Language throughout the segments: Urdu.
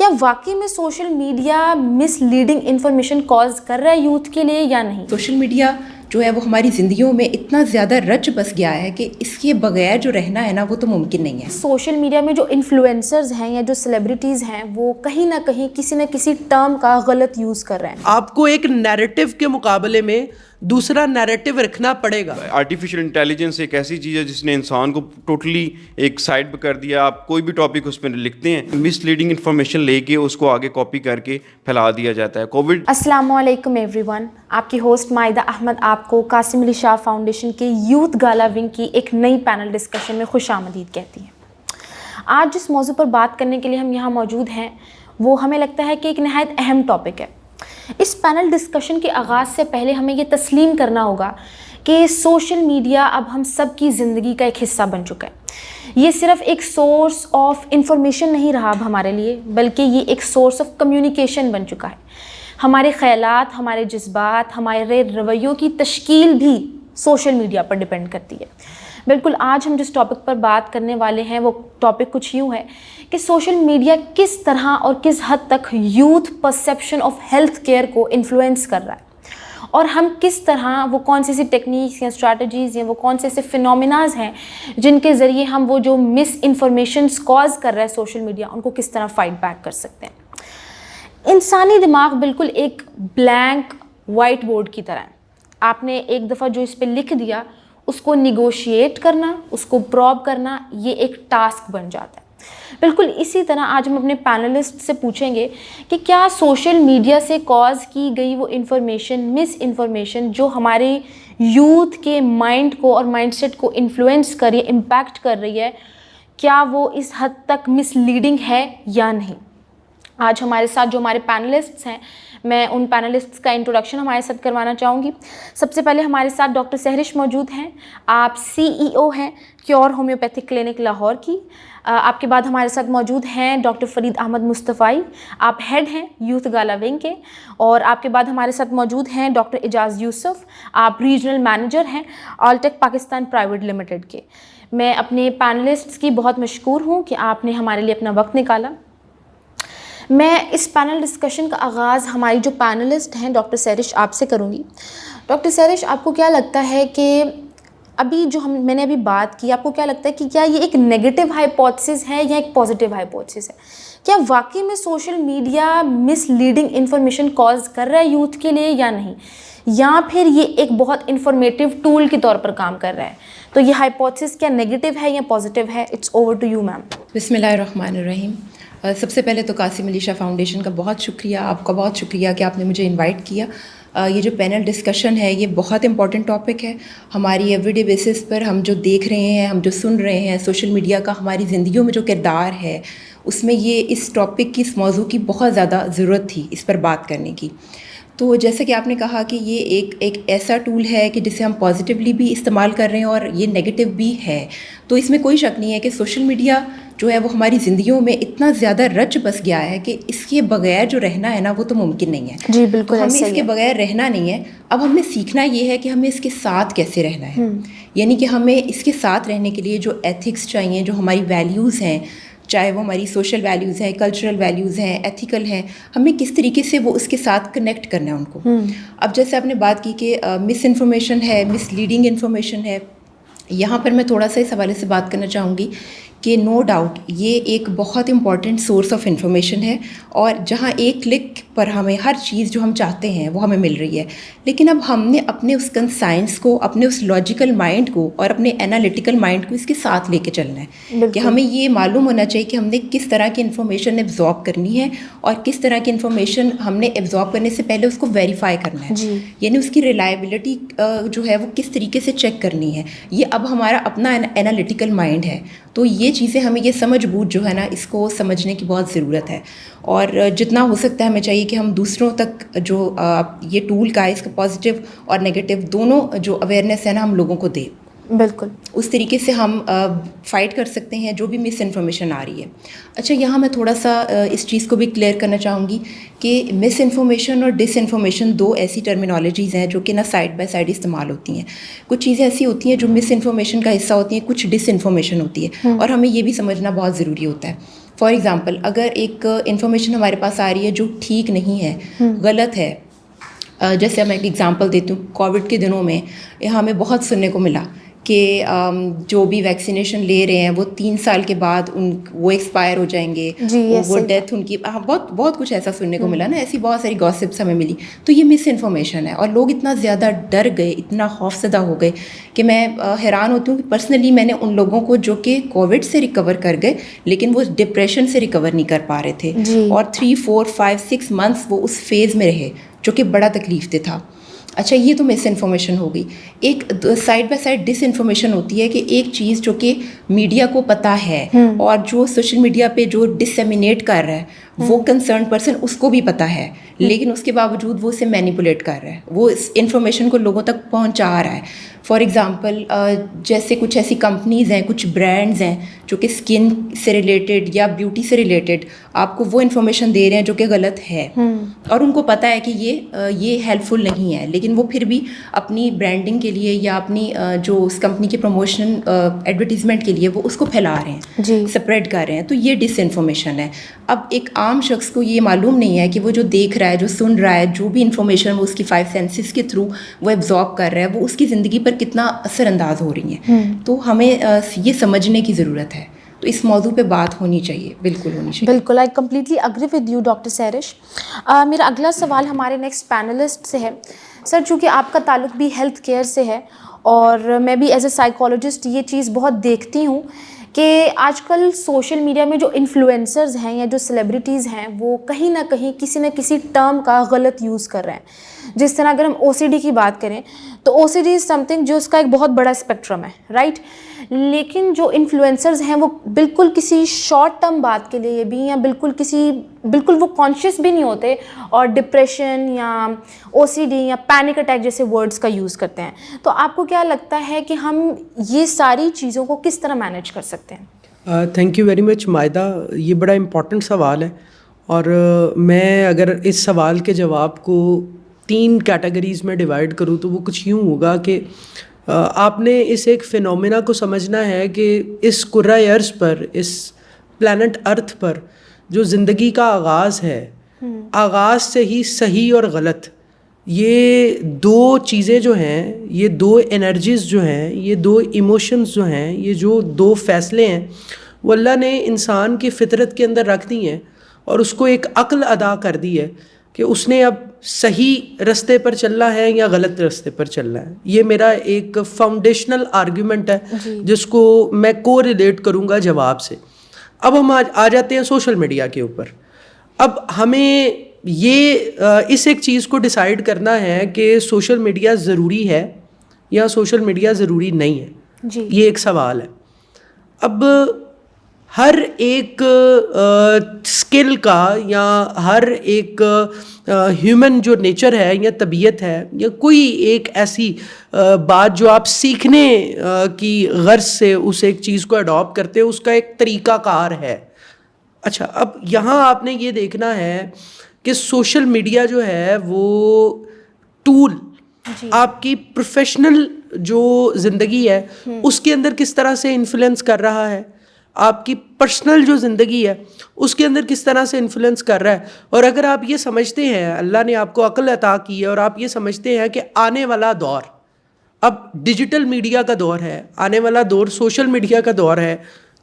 کیا واقعی میں سوشل میڈیا مس لیڈنگ انفارمیشن کاز کر رہا ہے یوتھ کے لیے یا نہیں؟ سوشل میڈیا جو ہے وہ ہماری زندگیوں میں اتنا زیادہ رچ بس گیا ہے کہ اس کے بغیر جو رہنا ہے نا وہ تو ممکن نہیں ہے. سوشل میڈیا میں جو انفلوئنسرز ہیں یا جو سیلیبریٹیز ہیں وہ کہیں نہ کہیں کسی نہ کسی ٹرم کا غلط یوز کر رہے ہیں. آپ کو ایک نیریٹو کے مقابلے میں دوسرا نیریٹو رکھنا پڑے گا. آرٹیفیشیل انٹیلیجنس ایک ایسی چیز ہے جس نے انسان کو ٹوٹلی ایک سائڈ پہ کر دیا. آپ کوئی بھی ٹاپک اس پہ لکھتے ہیں, مس لیڈنگ انفارمیشن لے کے اس کو آگے کاپی کر کے پھیلا دیا جاتا ہے. کووڈ. السلام علیکم ایوری ون, آپ کی ہوسٹ مائدہ احمد آپ کو قاسم علی شاہ فاؤنڈیشن کے یوتھ گالا ونگ کی ایک نئی پینل ڈسکشن میں خوش آمدید کہتی ہیں. آج جس موضوع پر بات کرنے کے لیے ہم یہاں موجود ہیں وہ ہمیں لگتا ہے کہ ایک نہایت اہم ٹاپک ہے. اس پینل ڈسکشن کے آغاز سے پہلے ہمیں یہ تسلیم کرنا ہوگا کہ سوشل میڈیا اب ہم سب کی زندگی کا ایک حصہ بن چکا ہے. یہ صرف ایک سورس آف انفارمیشن نہیں رہا اب ہمارے لیے, بلکہ یہ ایک سورس آف کمیونیکیشن بن چکا ہے. ہمارے خیالات, ہمارے جذبات, ہمارے رویوں کی تشکیل بھی سوشل میڈیا پر ڈپینڈ کرتی ہے. بالکل آج ہم جس ٹاپک پر بات کرنے والے ہیں وہ ٹاپک کچھ یوں ہے کہ سوشل میڈیا کس طرح اور کس حد تک youth perception of health care کو انفلوئنس کر رہا ہے, اور ہم کس طرح وہ کون سی ٹیکنیکس یا اسٹریٹجیز یا وہ کون سے ایسے فینومیناز ہیں جن کے ذریعے ہم وہ جو مس انفارمیشنز کاز کر رہا ہے سوشل میڈیا ان کو کس طرح فائٹ بیک کر سکتے ہیں. انسانی دماغ بالکل ایک بلینک وائٹ بورڈ کی طرح ہے. آپ نے ایک دفعہ جو اس پہ لکھ دیا اس کو نیگوشیٹ کرنا, اس کو پروب کرنا, یہ ایک ٹاسک بن جاتا ہے. بالکل اسی طرح آج ہم اپنے پینلسٹ سے پوچھیں گے کہ کیا سوشل میڈیا سے کاز کی گئی وہ انفارمیشن, مس انفارمیشن جو ہمارے یوتھ کے مائنڈ کو اور مائنڈ سیٹ کو انفلوئنس کر رہی ہے, امپیکٹ کر رہی ہے, کیا وہ اس حد تک مس لیڈنگ ہے یا نہیں. آج ہمارے ساتھ جو ہمارے پینلسٹس ہیں میں ان پینلسٹس کا انٹروڈکشن ہمارے ساتھ کروانا چاہوں گی. سب سے پہلے ہمارے ساتھ ڈاکٹر سہرش موجود ہیں. آپ CEO ہیں کیور ہومیوپیتھک کلینک لاہور کی. آپ کے بعد ہمارے ساتھ موجود ہیں ڈاکٹر فرید احمد مصطفی, آپ ہیڈ ہیں یوتھ گالا ونگ کے. اور آپ کے بعد ہمارے ساتھ موجود ہیں ڈاکٹر اعجاز یوسف, آپ ریجنل مینیجر ہیں آلٹیک پاکستان پرائیویٹ لمیٹڈ کے. میں اپنے پینلسٹس کی بہت مشکور ہوں کہ آپ نے ہمارے لیے اپنا وقت نکالا. میں اس پینل ڈسکشن کا آغاز ہماری جو پینلسٹ ہیں ڈاکٹر سہرش آپ سے کروں گی. ڈاکٹر سہرش, آپ کو کیا لگتا ہے کہ ابھی جو میں نے ابھی بات کی, آپ کو کیا لگتا ہے کہ کیا یہ ایک نیگیٹو ہائپوتھسس ہے یا ایک پازیٹیو ہائپوتھسس ہے؟ کیا واقعی میں سوشل میڈیا مس لیڈنگ انفارمیشن کاز کر رہا ہے یوتھ کے لیے یا نہیں, یا پھر یہ ایک بہت انفارمیٹیو ٹول کے طور پر کام کر رہا ہے؟ تو یہ ہائپوتھسس کیا نیگیٹو ہے یا پازیٹیو ہے؟ It's over to you ma'am. بسم اللہ الرحمن الرحیم. سب سے پہلے تو قاسم علی شاہ فاؤنڈیشن کا بہت شکریہ, آپ کا بہت شکریہ کہ آپ نے مجھے انوائٹ کیا. یہ جو پینل ڈسکشن ہے یہ بہت امپورٹنٹ ٹاپک ہے. ہماری ایوری ڈے بیسس پر ہم جو دیکھ رہے ہیں, ہم جو سن رہے ہیں, سوشل میڈیا کا ہماری زندگیوں میں جو کردار ہے اس میں یہ اس ٹاپک کی, اس موضوع کی بہت زیادہ ضرورت تھی اس پر بات کرنے کی. تو جیسا کہ آپ نے کہا کہ یہ ایک ایسا ٹول ہے کہ جسے ہم پازیٹیولی بھی استعمال کر رہے ہیں اور یہ نیگیٹو بھی ہے. تو اس میں کوئی شک نہیں ہے کہ سوشل میڈیا جو ہے وہ ہماری زندگیوں میں اتنا زیادہ رچ بس گیا ہے کہ اس کے بغیر جو رہنا ہے نا وہ تو ممکن نہیں ہے. جی بالکل, ہمیں اس کے بغیر رہنا نہیں ہے. اب ہمیں سیکھنا یہ ہے کہ ہمیں اس کے ساتھ کیسے رہنا ہے. یعنی کہ ہمیں اس کے ساتھ رہنے کے لیے جو ایتھکس چاہیے, جو ہماری ویلیوز ہیں, چاہے وہ ہماری سوشل ویلیوز ہیں, کلچرل ویلیوز ہیں, ایتھیکل ہیں, ہمیں کس طریقے سے وہ اس کے ساتھ کنیکٹ کرنا ہے ان کو. اب جیسے آپ نے بات کی کہ مس انفارمیشن ہے, مس لیڈنگ انفارمیشن ہے, یہاں پر میں تھوڑا سا اس حوالے سے بات کرنا چاہوں گی کہ نو ڈاؤٹ یہ ایک بہت امپورٹنٹ سورس آف انفارمیشن ہے, اور جہاں ایک کلک پر ہمیں ہر چیز جو ہم چاہتے ہیں وہ ہمیں مل رہی ہے. لیکن اب ہم نے اپنے اس سائنس کو, اپنے اس لاجیکل مائنڈ کو اور اپنے انالیٹیکل مائنڈ کو اس کے ساتھ لے کے چلنا ہے کہ ہمیں یہ معلوم ہونا چاہیے کہ ہم نے کس طرح کی انفارمیشن ایبزارب کرنی ہے اور کس طرح کی انفارمیشن ہم نے ایبزارب کرنے سے پہلے اس کو ویریفائی کرنا ہے. یعنی اس کی ریلائبلٹی جو ہے وہ کس طریقے سے چیک کرنی ہے. یہ اب ہمارا اپنا انالیٹیکل مائنڈ ہے. تو یہ چیزیں ہمیں, یہ سمجھ بوجھ جو ہے نا اس کو سمجھنے کی بہت ضرورت ہے. اور جتنا ہو سکتا ہے ہمیں چاہیے کہ ہم دوسروں تک جو یہ ٹول کا ہے اس کا پازیٹیو اور نیگیٹو دونوں جو اویئرنیس ہے نا ہم لوگوں کو دیں. بالکل اس طریقے سے ہم فائٹ کر سکتے ہیں جو بھی مس انفارمیشن آ رہی ہے. اچھا, یہاں میں تھوڑا سا اس چیز کو بھی کلیئر کرنا چاہوں گی کہ مس انفارمیشن اور ڈس انفارمیشن دو ایسی ٹرمینالوجیز ہیں جو کہ نا سائڈ بائی سائڈ استعمال ہوتی ہیں. کچھ چیزیں ایسی ہوتی ہیں جو مس انفارمیشن کا حصہ ہوتی ہیں, کچھ ڈس انفارمیشن ہوتی ہے, اور ہمیں یہ بھی سمجھنا بہت ضروری ہوتا ہے. فار ایگزامپل اگر ایک انفارمیشن ہمارے پاس آ رہی ہے جو ٹھیک نہیں ہے, غلط ہے, جیسے میں ایک ایگزامپل دیتی ہوں, کووڈ کے دنوں میں ہمیں بہت سننے کو ملا کہ جو بھی ویکسینیشن لے رہے ہیں وہ 3 سال کے بعد وہ ایکسپائر ہو جائیں گے, وہ ڈیتھ ان کی, بہت کچھ ایسا سننے کو ملا نا, ایسی بہت ساری گاسپس ہمیں ملی. تو یہ مس انفارمیشن ہے, اور لوگ اتنا زیادہ ڈر گئے, اتنا خوفزدہ ہو گئے کہ میں حیران ہوتی ہوں کہ پرسنلی میں نے ان لوگوں کو جو کہ کووڈ سے ریکور کر گئے لیکن وہ ڈپریشن سے ریکور نہیں کر پا رہے تھے, اور 3, 4, 5, 6 months وہ اس فیز میں رہے جو کہ بڑا تکلیف دہ تھا. اچھا, یہ تو مس انفارمیشن ہو گئی. ایک side by side disinformation ہوتی ہے کہ ایک چیز جو کہ میڈیا کو پتہ ہے اور جو سوشل میڈیا پہ جو ڈسیمینیٹ کر رہا ہے وہ کنسرن پرسن اس کو بھی پتہ ہے, لیکن اس کے باوجود وہ اسے مینیپولیٹ کر رہا ہے, وہ اس انفارمیشن کو لوگوں تک پہنچا رہا ہے. فار ایگزامپل جیسے کچھ ایسی کمپنیز ہیں, کچھ برانڈز ہیں جو کہ اسکن سے ریلیٹڈ یا بیوٹی سے ریلیٹڈ آپ کو وہ انفارمیشن دے رہے ہیں جو کہ غلط ہے, اور ان کو پتہ ہے کہ یہ ہیلپ فل نہیں ہے, لیکن وہ پھر بھی اپنی برانڈنگ کے لیے یا اپنی جو اس کمپنی کی پروموشن ایڈورٹیزمنٹ کے لیے وہ اس کو پھیلا رہے ہیں, اسپریڈ کر رہے ہیں. تو یہ ڈس انفارمیشن ہے. اب ایک عام شخص کو یہ معلوم نہیں ہے کہ وہ جو دیکھ رہا ہے, جو سن رہا ہے, جو بھی انفارمیشن وہ اس کی 5 senses کے تھرو وہ ایبزارب کر رہا ہے, وہ اس کی زندگی پر کتنا اثر انداز ہو رہی ہیں. تو ہمیں یہ سمجھنے کی ضرورت ہے. تو اس موضوع پہ بات ہونی چاہیے, بالکل ہونی چاہیے. بالکل, I completely agree with you doctor Sehrish. میرا اگلا سوال ہمارے نیکسٹ پینلسٹ سے ہے. سر, چونکہ آپ کا تعلق بھی ہیلتھ کیئر سے ہے اور میں بھی ایز اے سائیکالوجسٹ یہ چیز بہت دیکھتی ہوں کہ آج کل سوشل میڈیا میں جو انفلوئنسرز ہیں یا جو سیلیبریٹیز ہیں وہ کہیں نہ کہیں کسی نہ کسی ٹرم کا غلط یوز کر رہے ہیں. جس طرح اگر ہم OCD کی بات کریں تو OCD از سم تھنگ جو اس کا ایک بہت بڑا اسپیکٹرم ہے, رائٹ, لیکن جو انفلوئنسرز ہیں وہ بالکل کسی شارٹ ٹرم بات کے لیے بھی یا بالکل وہ کانشیس بھی نہیں ہوتے اور ڈپریشن یا OCD یا پینک اٹیک جیسے ورڈز کا یوز کرتے ہیں. تو آپ کو کیا لگتا ہے کہ ہم یہ ساری چیزوں کو کس طرح مینیج کر سکتے ہیں؟ تھینک یو ویری مچ مائدہ, یہ بڑا امپورٹنٹ سوال ہے, اور میں اگر اس سوال کے جواب کو 3 کیٹیگریز میں ڈیوائڈ کروں تو وہ کچھ یوں ہوگا کہ آپ نے اس ایک فینومینا کو سمجھنا ہے کہ اس کرۂ ارض پر, اس پلانٹ ارتھ پر جو زندگی کا آغاز ہے, آغاز سے ہی صحیح اور غلط, یہ 2 چیزیں جو ہیں, یہ 2 انرجیز جو ہیں, یہ 2 ایموشنز جو ہیں, یہ جو 2 فیصلے ہیں وہ اللہ نے انسان کی فطرت کے اندر رکھ دی ہیں اور اس کو ایک عقل ادا کر دی ہے کہ اس نے اب صحیح رستے پر چلنا ہے یا غلط رستے پر چلنا ہے. یہ میرا ایک فاؤنڈیشنل آرگیومنٹ ہے جس کو میں کو ریلیٹ کروں گا جواب سے. اب ہم آ جاتے ہیں سوشل میڈیا کے اوپر. اب ہمیں یہ اس ایک چیز کو ڈیسائیڈ کرنا ہے کہ سوشل میڈیا ضروری ہے یا سوشل میڈیا ضروری نہیں ہے. یہ ایک سوال ہے. اب ہر ایک اسکل کا یا ہر ایک ہیومن جو نیچر ہے یا طبیعت ہے یا کوئی ایک ایسی بات جو آپ سیکھنے کی غرض سے اس ایک چیز کو اڈاپٹ کرتے ہیں, اس کا ایک طریقہ کار ہے. اچھا, اب یہاں آپ نے یہ دیکھنا ہے کہ سوشل میڈیا جو ہے وہ ٹول آپ کی پروفیشنل جو زندگی ہے اس کے اندر کس طرح سے انفلوئنس کر رہا ہے, آپ کی پرسنل جو زندگی ہے اس کے اندر کس طرح سے انفلوئنس کر رہا ہے. اور اگر آپ یہ سمجھتے ہیں, اللہ نے آپ کو عقل عطا کی ہے اور آپ یہ سمجھتے ہیں کہ آنے والا دور اب ڈیجیٹل میڈیا کا دور ہے, آنے والا دور سوشل میڈیا کا دور ہے,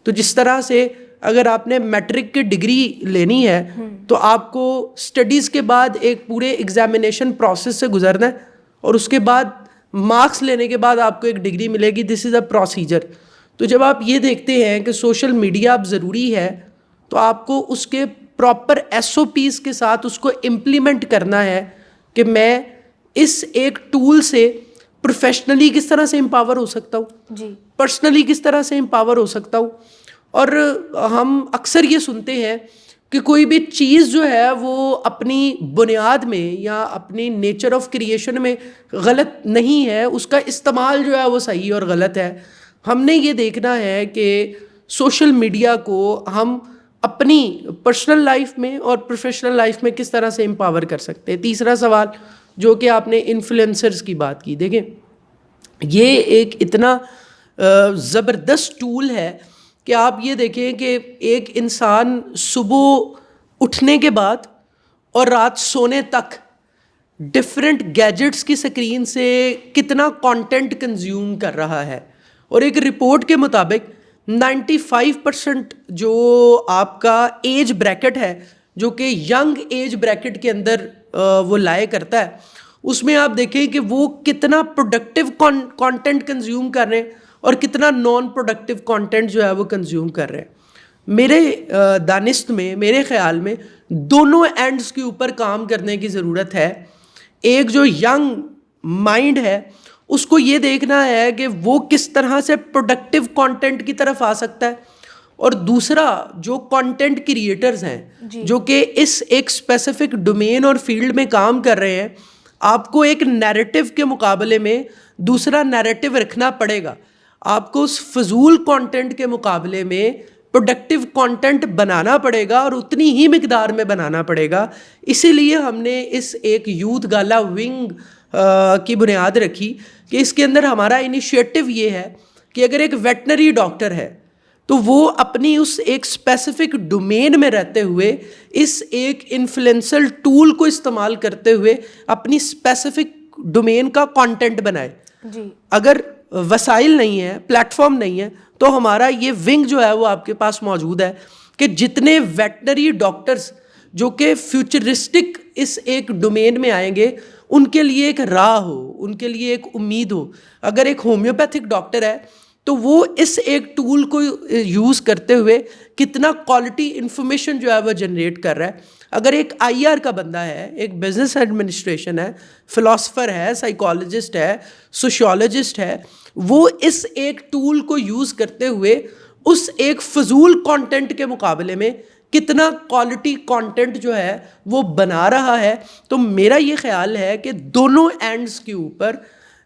تو جس طرح سے اگر آپ نے میٹرک کی ڈگری لینی ہے تو آپ کو اسٹڈیز کے بعد ایک پورے ایگزامینیشن پروسیس سے گزرنا ہے اور اس کے بعد مارکس لینے کے بعد آپ کو ایک ڈگری ملے گی. دس از اے پروسیجر. تو جب آپ یہ دیکھتے ہیں کہ سوشل میڈیا اب ضروری ہے تو آپ کو اس کے پراپر SOPs کے ساتھ اس کو امپلیمنٹ کرنا ہے کہ میں اس ایک ٹول سے پروفیشنلی کس طرح سے امپاور ہو سکتا ہوں, پرسنلی کس طرح سے امپاور ہو سکتا ہوں. اور ہم اکثر یہ سنتے ہیں کہ کوئی بھی چیز جو ہے وہ اپنی بنیاد میں یا اپنی نیچر آف کریشن میں غلط نہیں ہے, اس کا استعمال جو ہے وہ صحیح اور غلط ہے. ہم نے یہ دیکھنا ہے کہ سوشل میڈیا کو ہم اپنی پرسنل لائف میں اور پروفیشنل لائف میں کس طرح سے امپاور کر سکتے ہیں. تیسرا سوال جو کہ آپ نے انفلوئنسرز کی بات کی, دیکھیں یہ ایک اتنا زبردست ٹول ہے کہ آپ یہ دیکھیں کہ ایک انسان صبح اٹھنے کے بعد اور رات سونے تک ڈفرینٹ گیجٹس کی سکرین سے کتنا کانٹینٹ کنزیوم کر رہا ہے. اور ایک رپورٹ کے مطابق 95% جو آپ کا ایج بریکٹ ہے, جو کہ ینگ ایج بریکٹ کے اندر وہ لائے کرتا ہے, اس میں آپ دیکھیں کہ وہ کتنا پروڈکٹیو کانٹینٹ کنزیوم کر رہے ہیں اور کتنا نان پروڈکٹیو کانٹینٹ جو ہے وہ کنزیوم کر رہے ہیں. میرے دانست میں, میرے خیال میں دونوں اینڈز کے اوپر کام کرنے کی ضرورت ہے. ایک جو ینگ مائنڈ ہے اس کو یہ دیکھنا ہے کہ وہ کس طرح سے پروڈکٹیو کانٹینٹ کی طرف آ سکتا ہے, اور دوسرا جو کانٹینٹ کریٹرز ہیں جو کہ اس ایک اسپیسیفک ڈومین اور فیلڈ میں کام کر رہے ہیں, آپ کو ایک نیریٹو کے مقابلے میں دوسرا نیریٹو رکھنا پڑے گا. آپ کو اس فضول کانٹینٹ کے مقابلے میں پروڈکٹیو کانٹینٹ بنانا پڑے گا, اور اتنی ہی مقدار میں بنانا پڑے گا. اسی لیے ہم نے اس ایک یوتھ گالا ونگ کی بنیاد رکھی کہ اس کے اندر ہمارا انیشیٹو یہ ہے کہ اگر ایک ویٹنری ڈاکٹر ہے تو وہ اپنی اس ایک اسپیسیفک ڈومین میں رہتے ہوئے اس ایک انفلوئنسل ٹول کو استعمال کرتے ہوئے اپنی اسپیسیفک ڈومین کا کانٹینٹ بنائے. اگر وسائل نہیں ہیں, پلیٹ فارم نہیں ہے, تو ہمارا یہ ونگ جو ہے وہ آپ کے پاس موجود ہے کہ جتنے ویٹنری ڈاکٹرز جو کہ فیوچرسٹک اس ایک ڈومین میں آئیں گے ان کے لیے ایک راہ ہو, ان کے لیے ایک امید ہو. اگر ایک ہومیوپیتھک ڈاکٹر ہے تو وہ اس ایک ٹول کو یوز کرتے ہوئے کتنا کوالٹی انفارمیشن جو ہے وہ جنریٹ کر رہا ہے. اگر ایک آئی آر کا بندہ ہے, ایک بزنس ایڈمنسٹریشن ہے, فلاسفر ہے, سائیکالوجسٹ ہے, سوشیولوجسٹ ہے, وہ اس ایک ٹول کو یوز کرتے ہوئے اس ایک فضول کانٹینٹ کے مقابلے میں کتنا کوالٹی کانٹینٹ جو ہے وہ بنا رہا ہے. تو میرا یہ خیال ہے کہ دونوں اینڈز کے اوپر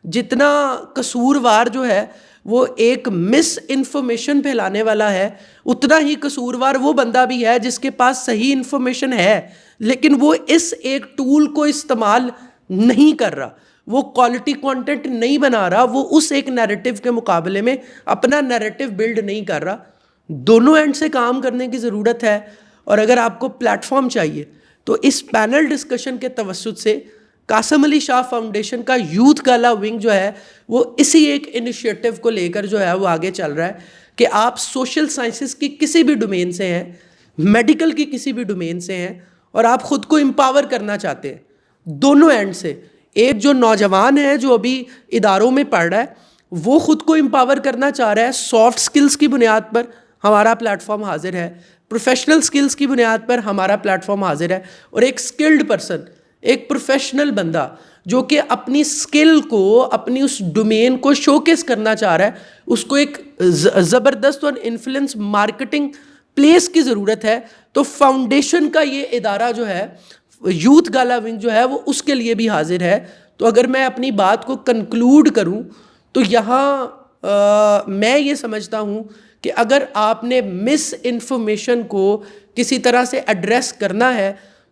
جتنا قصوروار جو ہے وہ ایک مس انفارمیشن پھیلانے والا ہے, اتنا ہی قصوروار وہ بندہ بھی ہے جس کے پاس صحیح انفارمیشن ہے لیکن وہ اس ایک ٹول کو استعمال نہیں کر رہا, وہ کوالٹی کانٹینٹ نہیں بنا رہا, وہ اس ایک نیریٹو کے مقابلے میں اپنا نیریٹو بلڈ نہیں کر رہا. دونوں اینڈ سے کام کرنے کی ضرورت ہے. اور اگر آپ کو پلیٹ فارم چاہیے تو اس پینل ڈسکشن کے توسط سے قاسم علی شاہ فاؤنڈیشن کا یوتھ گالا ونگ جو ہے وہ اسی ایک انیشیٹو کو لے کر جو ہے وہ آگے چل رہا ہے کہ آپ سوشل سائنسز کی کسی بھی ڈومین سے ہیں, میڈیکل کی کسی بھی ڈومین سے ہیں, اور آپ خود کو امپاور کرنا چاہتے ہیں دونوں اینڈ سے. ایک جو نوجوان ہے جو ابھی اداروں میں پڑھ رہا ہے وہ خود کو امپاور کرنا چاہ رہا ہے, سافٹ سکلز کی بنیاد پر ہمارا پلیٹ فارم حاضر ہے, پروفیشنل سکلز کی بنیاد پر ہمارا پلیٹ فارم حاضر ہے, اور ایک سکلڈ پرسن, ایک پروفیشنل بندہ جو کہ اپنی سکل کو, اپنی اس ڈومین کو شوکیس کرنا چاہ رہا ہے, اس کو ایک زبردست اور انفلوئنس مارکیٹنگ پلیس کی ضرورت ہے. تو فاؤنڈیشن کا یہ ادارہ جو ہے یوتھ گالا ونگ جو ہے وہ اس کے لیے بھی حاضر ہے. تو اگر میں اپنی بات کو کنکلوڈ کروں تو یہاں میں یہ سمجھتا ہوں کہ اگر آپ نے مس انفارمیشن کو کسی طرح سے ایڈریس کرنا ہے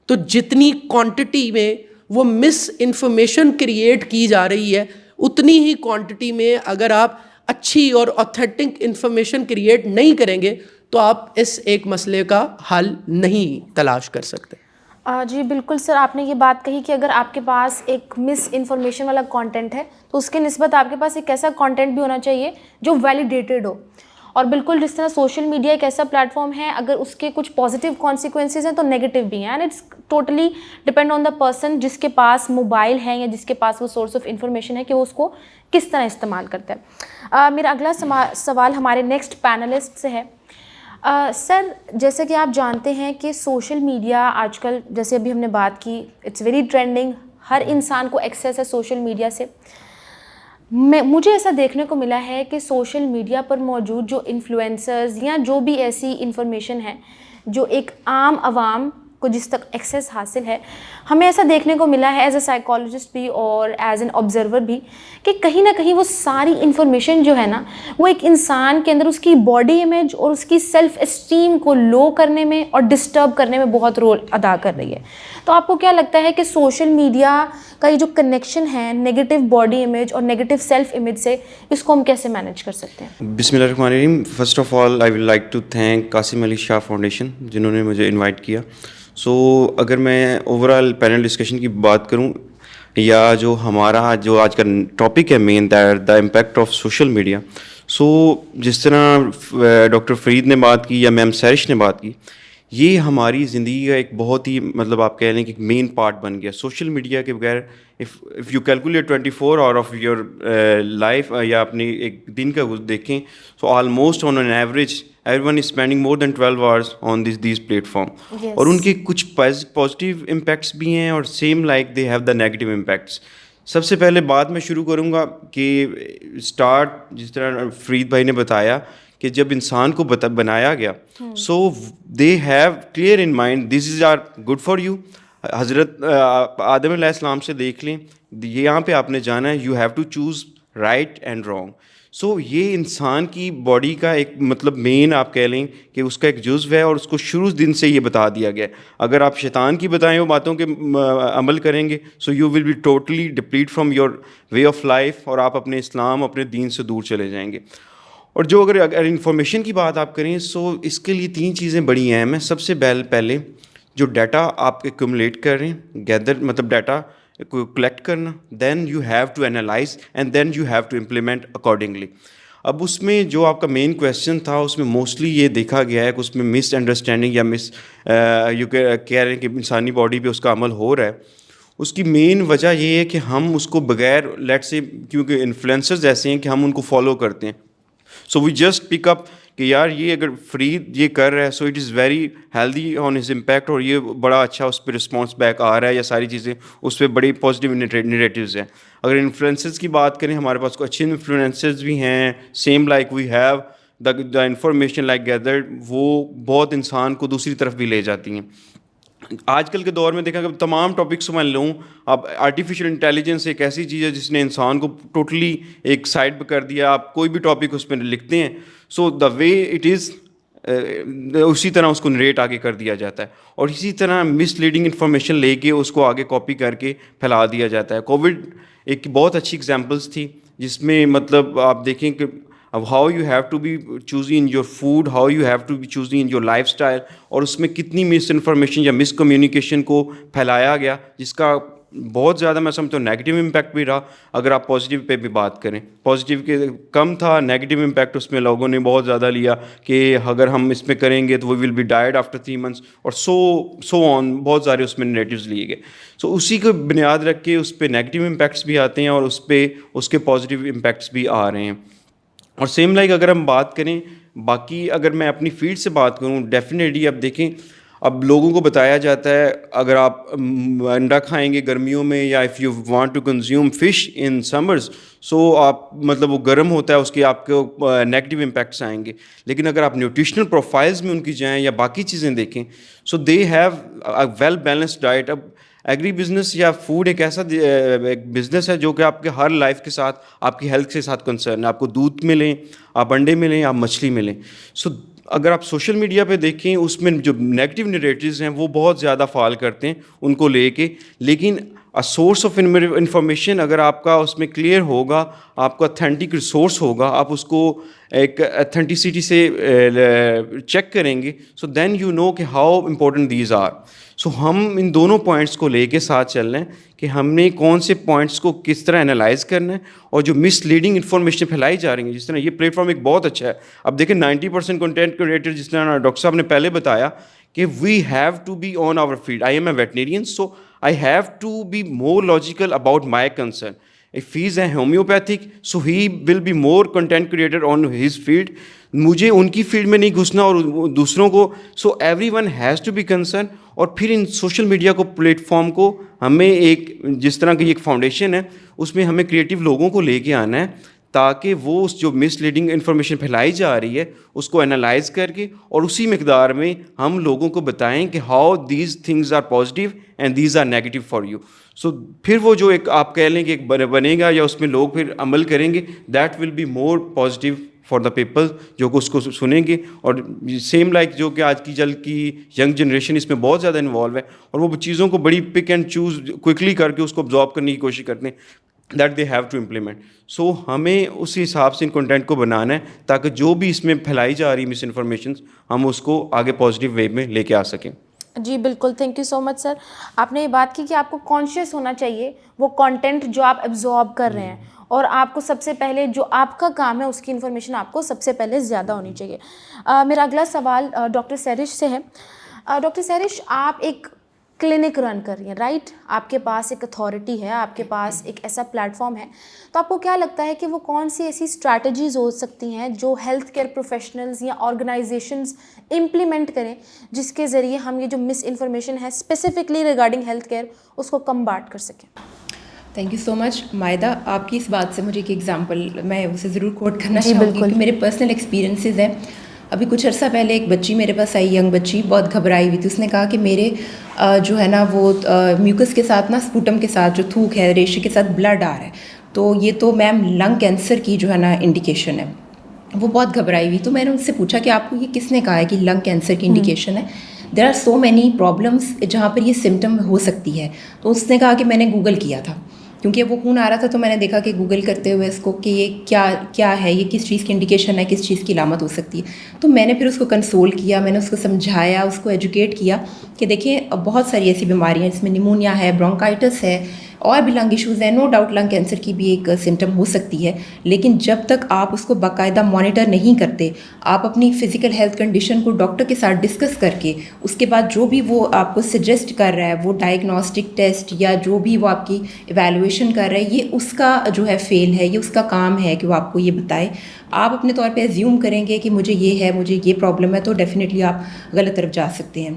تو جتنی کوانٹٹی میں وہ مس انفارمیشن کریٹ کی جا رہی ہے اتنی ہی کوانٹٹی میں اگر آپ اچھی اور اوتھینٹک انفارمیشن کریٹ نہیں کریں گے تو آپ اس ایک مسئلے کا حل نہیں تلاش کر سکتے. جی بالکل سر, آپ نے یہ بات کہی کہ اگر آپ کے پاس ایک مس انفارمیشن والا کانٹینٹ ہے تو اس کے نسبت آپ کے پاس ایک ایسا کانٹینٹ بھی ہونا چاہیے جو ویلیڈیٹڈ ہو. اور بالکل جس طرح سوشل میڈیا ایک ایسا پلیٹ فارم ہے, اگر اس کے کچھ پازیٹیو کانسیکوینسز ہیں تو نیگیٹو بھی ہیں, and it's totally depend on the person جس کے پاس موبائل ہے یا جس کے پاس وہ سورس آف انفارمیشن ہے کہ وہ اس کو کس طرح استعمال کرتا ہے. میرا اگلا سوال ہمارے نیکسٹ پینلسٹ سے ہے. سر, جیسے کہ آپ جانتے ہیں کہ سوشل میڈیا آج کل, جیسے ابھی ہم نے بات کی, اٹس ویری ٹرینڈنگ, ہر انسان کو ایکسیس ہے سوشل میڈیا سے. مجھے ایسا دیکھنے کو ملا ہے کہ سوشل میڈیا پر موجود جو انفلوئنسرز یا جو بھی ایسی انفارمیشن ہے جو ایک عام عوام کو جس تک ایکسیس حاصل ہے, ہمیں ایسا دیکھنے کو ملا ہے ایز اے سائیکالوجسٹ بھی اور ایز این آبزرور بھی کہ کہیں نہ کہیں وہ ساری انفارمیشن جو ہے نا وہ ایک انسان کے اندر اس کی باڈی امیج اور اس کی سیلف اسٹیم کو لو کرنے میں اور ڈسٹرب کرنے میں بہت رول ادا کر رہی ہے. تو آپ کو کیا لگتا ہے کہ سوشل میڈیا کا یہ جو کنیکشن ہے نیگیٹو باڈی امیج اور نیگیٹو سیلف امیج سے, اس کو ہم کیسے مینیج کر سکتے ہیں؟ بسم اللہ الرحمن الرحیم. First of all I will like to thank Qasim Ali Shah Foundation جنہوں نے مجھے انوائٹ کیا. سو اگر میں اوور آل پینل ڈسکشن کی بات کروں یا جو ہمارا جو آج کا ٹاپک ہے مین the impact of social media, so جس طرح ڈاکٹر فرید نے بات کی یا میم سیرش نے بات کی, یہ ہماری زندگی کا ایک بہت ہی مطلب آپ کہہ لیں کہ ایک مین پارٹ بن گیا. سوشل میڈیا کے بغیر if you calculate 24 hour of your life یا اپنی ایک دن کا دیکھیں, so almost on an average every is spending more than 12 hours on these plat. اور ان کے کچھ پازیٹیو امپیکٹس بھی ہیں اور same like they have the negative impacts. سب سے پہلے بات میں شروع کروں گا کہ اسٹارٹ جس طرح فرید بھائی نے بتایا کہ جب انسان کو بنایا گیا, so they have clear in mind this is are good for you. حضرت آدم علیہ السلام سے دیکھ لیں, یہاں پہ آپ نے جانا ہے, you have to choose right and wrong. So یہ انسان کی باڈی کا ایک مطلب مین آپ کہہ لیں کہ اس کا ایک جزو ہے اور اس کو شروع دن سے یہ بتا دیا گیا ہے. اگر آپ شیطان کی بتائیں وہ باتوں کے عمل کریں گے, so you will be totally deplete from your way of life اور آپ اپنے اسلام اپنے دین سے دور چلے جائیں گے. اور جو اگر انفارمیشن کی بات آپ کریں, سو اس کے لیے 3 چیزیں بڑی اہم ہیں. سب سے پہلے جو ڈیٹا آپ ایکومولیٹ کر رہے ہیں, گیدر مطلب ڈیٹا کو کلیکٹ کرنا, then you have to analyse and then you have to implement accordingly. اب اس میں جو آپ کا مین کویسچن تھا اس میں موسٹلی یہ دیکھا گیا ہے کہ اس میں مس انڈرسٹینڈنگ یا یو کہہ رہے ہیں کہ انسانی باڈی پہ اس کا عمل ہو رہا ہے. اس کی مین وجہ یہ ہے کہ ہم اس کو بغیر لیٹ سے کیونکہ انفلوئنسرز ایسے ہیں کہ ہم ان کو فالو کرتے ہیں, سو وی جسٹ پک اپ کہ یار یہ اگر فرید یہ کر رہا ہے so it is very healthy on his impact اور یہ بڑا اچھا اس پہ رسپانس بیک آ رہا ہے یا ساری چیزیں اس پہ بڑی پازیٹیو نیگیٹیوز ہیں. اگر انفلوئنسرز کی بات کریں, ہمارے پاس کوئی اچھے انفلوئنسرز بھی ہیں, same like we have the information like gathered, وہ بہت انسان کو دوسری طرف بھی لے جاتی ہیں. آج کل کے دور میں دیکھا کہ تمام ٹاپکس میں لوں, اب آرٹیفیشیل انٹیلیجنس ایک ایسی چیز ہے جس نے انسان کو ٹوٹلی ایک سائڈ پہ کر دیا. آپ کوئی بھی ٹاپک اس پہ لکھتے ہیں, سو دا وے اٹ از اسی طرح اس کو نریٹ آگے کر دیا جاتا ہے اور اسی طرح مس لیڈنگ انفارمیشن لے کے اس کو آگے کاپی کر کے پھیلا دیا جاتا ہے. کووڈ ایک بہت اچھی ایگزامپلس تھی جس میں مطلب آپ دیکھیں کہ اب how you have to be choosy in your food, how you have to be choosy in your lifestyle, اور اس میں کتنی مس انفارمیشن یا مس کمیونیکیشن کو پھیلایا گیا جس کا بہت زیادہ میں سمجھتا ہوں نیگیٹو امپیکٹ بھی رہا. اگر آپ پازیٹیو پہ بھی بات کریں, پازیٹیو کے کم تھا, نیگیٹو امپیکٹ اس میں لوگوں نے بہت زیادہ لیا کہ اگر ہم اس میں کریں گے تو we will be died after 3 months اور سو آن, بہت سارے اس میں نیگیٹیوز لیے گئے. سو اسی کو بنیاد رکھ کے اس پہ نیگیٹو امپیکٹس بھی آتے ہیں اور اس پہ اس کے پازیٹیو امپیکٹس بھی آ رہے ہیں. اور سیم لائک اگر ہم بات کریں باقی, اگر میں اپنی فیلڈ سے بات کروں, ڈیفینیٹلی اب دیکھیں اب لوگوں کو بتایا جاتا ہے اگر آپ انڈا کھائیں گے گرمیوں میں یا if you want to consume fish in summers, so آپ مطلب وہ گرم ہوتا ہے اس کے آپ کو نیگیٹو امپیکٹس آئیں گے. لیکن اگر آپ نیوٹریشنل پروفائلز میں ان کی جائیں یا باقی چیزیں دیکھیں, so they have a well balanced diet. اب ایگری بزنس یا فوڈ ایک ایسا ایک بزنس ہے جو کہ آپ کے ہر لائف کے ساتھ آپ کی ہیلتھ کے ساتھ کنسرن ہے. آپ کو دودھ ملیں, آپ انڈے ملیں, آپ مچھلی ملیں. سو اگر آپ سوشل میڈیا پہ دیکھیں اس میں جو نیگیٹو نیریٹیوز ہیں وہ بہت زیادہ فال کرتے ہیں ان کو لے کے. لیکن سورس آف انفارمیشن اگر آپ کا اس میں کلیئر ہوگا, آپ کا اتھینٹک ریسورس ہوگا, آپ اس کو ایک اتھینٹسٹی سے چیک کریں گے, سو دین یو نو کہ ہاؤ امپورٹنٹ دیز آر. سو ہم ان دونوں پوائنٹس کو لے کے ساتھ چل رہے ہیں کہ ہم نے کون سے پوائنٹس کو کس طرح انالائز کرنا ہے اور جو مس لیڈنگ انفارمیشن پھیلائی جا رہی ہیں, جس طرح یہ پلیٹ فارم ایک بہت اچھا ہے. اب دیکھیں 90% کنٹینٹ کریٹر جس طرح ڈاکٹر صاحب نے پہلے بتایا کہ we have to be on our field. I am a veterinarian, so I have to be more logical about my concern. If he is a homeopathic, so he will be more content creator on his field. مجھے ان کی فیلڈ میں نہیں گھسنا اور دوسروں کو, so everyone has to be concern. اور پھر ان سوشل میڈیا کو پلیٹ فارم کو ہمیں ایک جس طرح کی ایک فاؤنڈیشن ہے اس میں ہمیں کریٹیو لوگوں کو لے کے آنا ہے تاکہ وہ اس جو مس لیڈنگ انفارمیشن پھیلائی جا رہی ہے اس کو انالائز کر کے اور اسی مقدار میں ہم لوگوں کو بتائیں کہ how these things are positive and these are negative for you. So پھر وہ جو ایک آپ کہہ لیں کہ ایک بنے گا یا اس میں لوگ پھر عمل کریں گے, that will be more positive for the people جو کہ اس کو سنیں گے. اور سیم لائک جو کہ آج کی ینگ جنریشن اس میں بہت زیادہ انوالو ہے اور وہ چیزوں کو بڑی پک اینڈ چوز کوئکلی کر کے اس کو ابزارب کرنے کی کوشش کرتے ہیں, that they have to implement. So ہمیں اسی حساب سے ان کنٹینٹ کو بنانا ہے تاکہ جو بھی اس میں پھیلائی جا رہی مس انفارمیشنس ہم اس کو آگے پازیٹیو وے میں لے کے آ سکیں. جی بالکل, تھینک یو سو مچ سر. آپ نے یہ بات کی کہ آپ کو کانشیس ہونا چاہیے وہ کانٹینٹ جو آپ ایبزارب کر رہے ہیں, اور آپ کو سب سے پہلے جو آپ کا کام ہے اس کی انفارمیشن آپ کو سب سے پہلے زیادہ ہونی چاہیے. میرا اگلا سوال ڈاکٹر سہرش سے ہے. ڈاکٹر سہرش, آپ ایک کلینک رن کر رہی ہیں, رائٹ؟ آپ کے پاس ایک اتھارٹی ہے, آپ کے پاس ایک ایسا پلیٹ فارم ہے, تو آپ کو کیا لگتا ہے کہ وہ کون سی ایسی اسٹریٹجیز ہو سکتی ہیں جو ہیلتھ کیئر پروفیشنلز یا آرگنائزیشنز امپلیمنٹ کریں جس کے ذریعے ہم یہ جو مس انفارمیشن ہے اسپیسیفکلی ریگارڈنگ ہیلتھ کیئر اس کو کمباٹ کر سکیں؟ تھینک یو سو مچ مائدہ. آپ کی اس بات سے مجھے ایک ایگزامپل میں اسے ضرور کوٹ کرنا چاہوں گی کہ میرے پرسنل ایکسپیرینسز ہیں. ابھی کچھ عرصہ پہلے ایک بچی میرے پاس آئی, ینگ بچی, بہت گھبرائی ہوئی تھی. اس نے کہا کہ میرے جو ہے نا وہ میوکس کے ساتھ نا اسپوٹم کے ساتھ جو تھوک ہے ریشے کے ساتھ بلڈ آ رہا ہے, تو یہ تو میم لنگ کینسر کی جو ہے نا انڈیکیشن ہے. وہ بہت گھبرائی ہوئی. تو میں نے ان سے پوچھا کہ آپ کو یہ کس نے کہا ہے کہ لنگ کینسر کی انڈیکیشن ہے؟ There are so many problems جہاں پر یہ سمٹم ہو سکتی ہے. تو اس نے کہا کہ میں نے گوگل کیا تھا کیونکہ وہ خون آ رہا تھا, تو میں نے دیکھا کہ گوگل کرتے ہوئے اس کو کہ یہ کیا ہے, یہ کس چیز کی انڈیکیشن ہے, کس چیز کی علامت ہو سکتی ہے. تو میں نے پھر اس کو کنسول کیا, میں نے اس کو سمجھایا, اس کو ایجوکیٹ کیا کہ دیکھیں بہت ساری ایسی بیماریاں, جس میں نیمونیا ہے, برونکائٹس ہے, اور بھی لنگ ایشوز ہیں. نو ڈاؤٹ لنگ کینسر کی بھی ایک سمٹم ہو سکتی ہے, لیکن جب تک آپ اس کو باقاعدہ مانیٹر نہیں کرتے, آپ اپنی فزیکل ہیلتھ کنڈیشن کو ڈاکٹر کے ساتھ ڈسکس کر کے اس کے بعد جو بھی وہ آپ کو سجیسٹ کر رہا ہے, وہ ڈائگنوسٹک ٹیسٹ یا جو بھی وہ آپ کی ایویلویشن کر رہا ہے, یہ اس کا جو ہے فیل ہے, یہ اس کا کام ہے کہ وہ آپ کو یہ بتائے. آپ اپنے طور پہ ایزیوم کریں گے کہ مجھے یہ ہے, مجھے یہ پرابلم ہے, تو ڈیفینیٹلی آپ غلط طرف جا سکتے ہیں.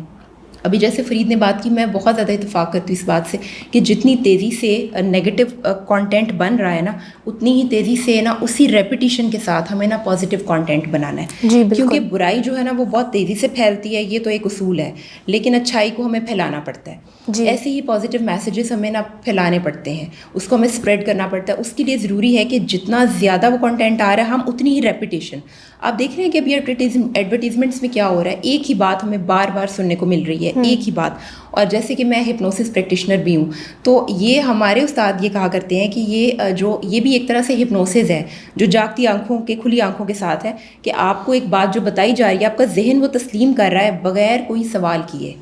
ابھی جیسے فرید نے بات کی, میں بہت زیادہ اتفاق کرتی ہوں اس بات سے کہ جتنی تیزی سے نیگیٹو کانٹینٹ بن رہا ہے نا, اتنی ہی تیزی سے نا اسی ریپیٹیشن کے ساتھ ہمیں نا پازیٹیو کانٹینٹ بنانا ہے. کیونکہ برائی جو ہے نا وہ بہت تیزی سے پھیلتی ہے, یہ تو ایک اصول ہے, لیکن اچھائی کو ہمیں پھیلانا پڑتا ہے. ایسے ہی پازیٹیو میسیجز ہمیں نا پھیلانے پڑتے ہیں, اس کو ہمیں اسپریڈ کرنا پڑتا ہے. اس کے لیے ضروری ہے کہ جتنا زیادہ وہ کانٹینٹ آ رہا ہے, ہم اتنی ہی ریپیٹیشن. آپ دیکھ رہے ہیں کہ ابھی ایڈورٹیزمنٹس میں کیا ہو رہا ہے, ایک ہی بات ہمیں بار بار سننے کو مل رہی ہے, ایک ہی بات. اور جیسے کہ میں ہپنوسس پریکٹیشنر بھی ہوں, تو یہ ہمارے استاد یہ کہا کرتے ہیں کہ یہ بھی ایک طرح سے ہپنوسس ہے جو جاگتی آنکھوں کے, کھلی آنکھوں کے ساتھ ہے, کہ آپ کو ایک بات جو بتائی جا رہی ہے, آپ کا ذہن وہ تسلیم کر رہا ہے بغیر کوئی سوال کیے,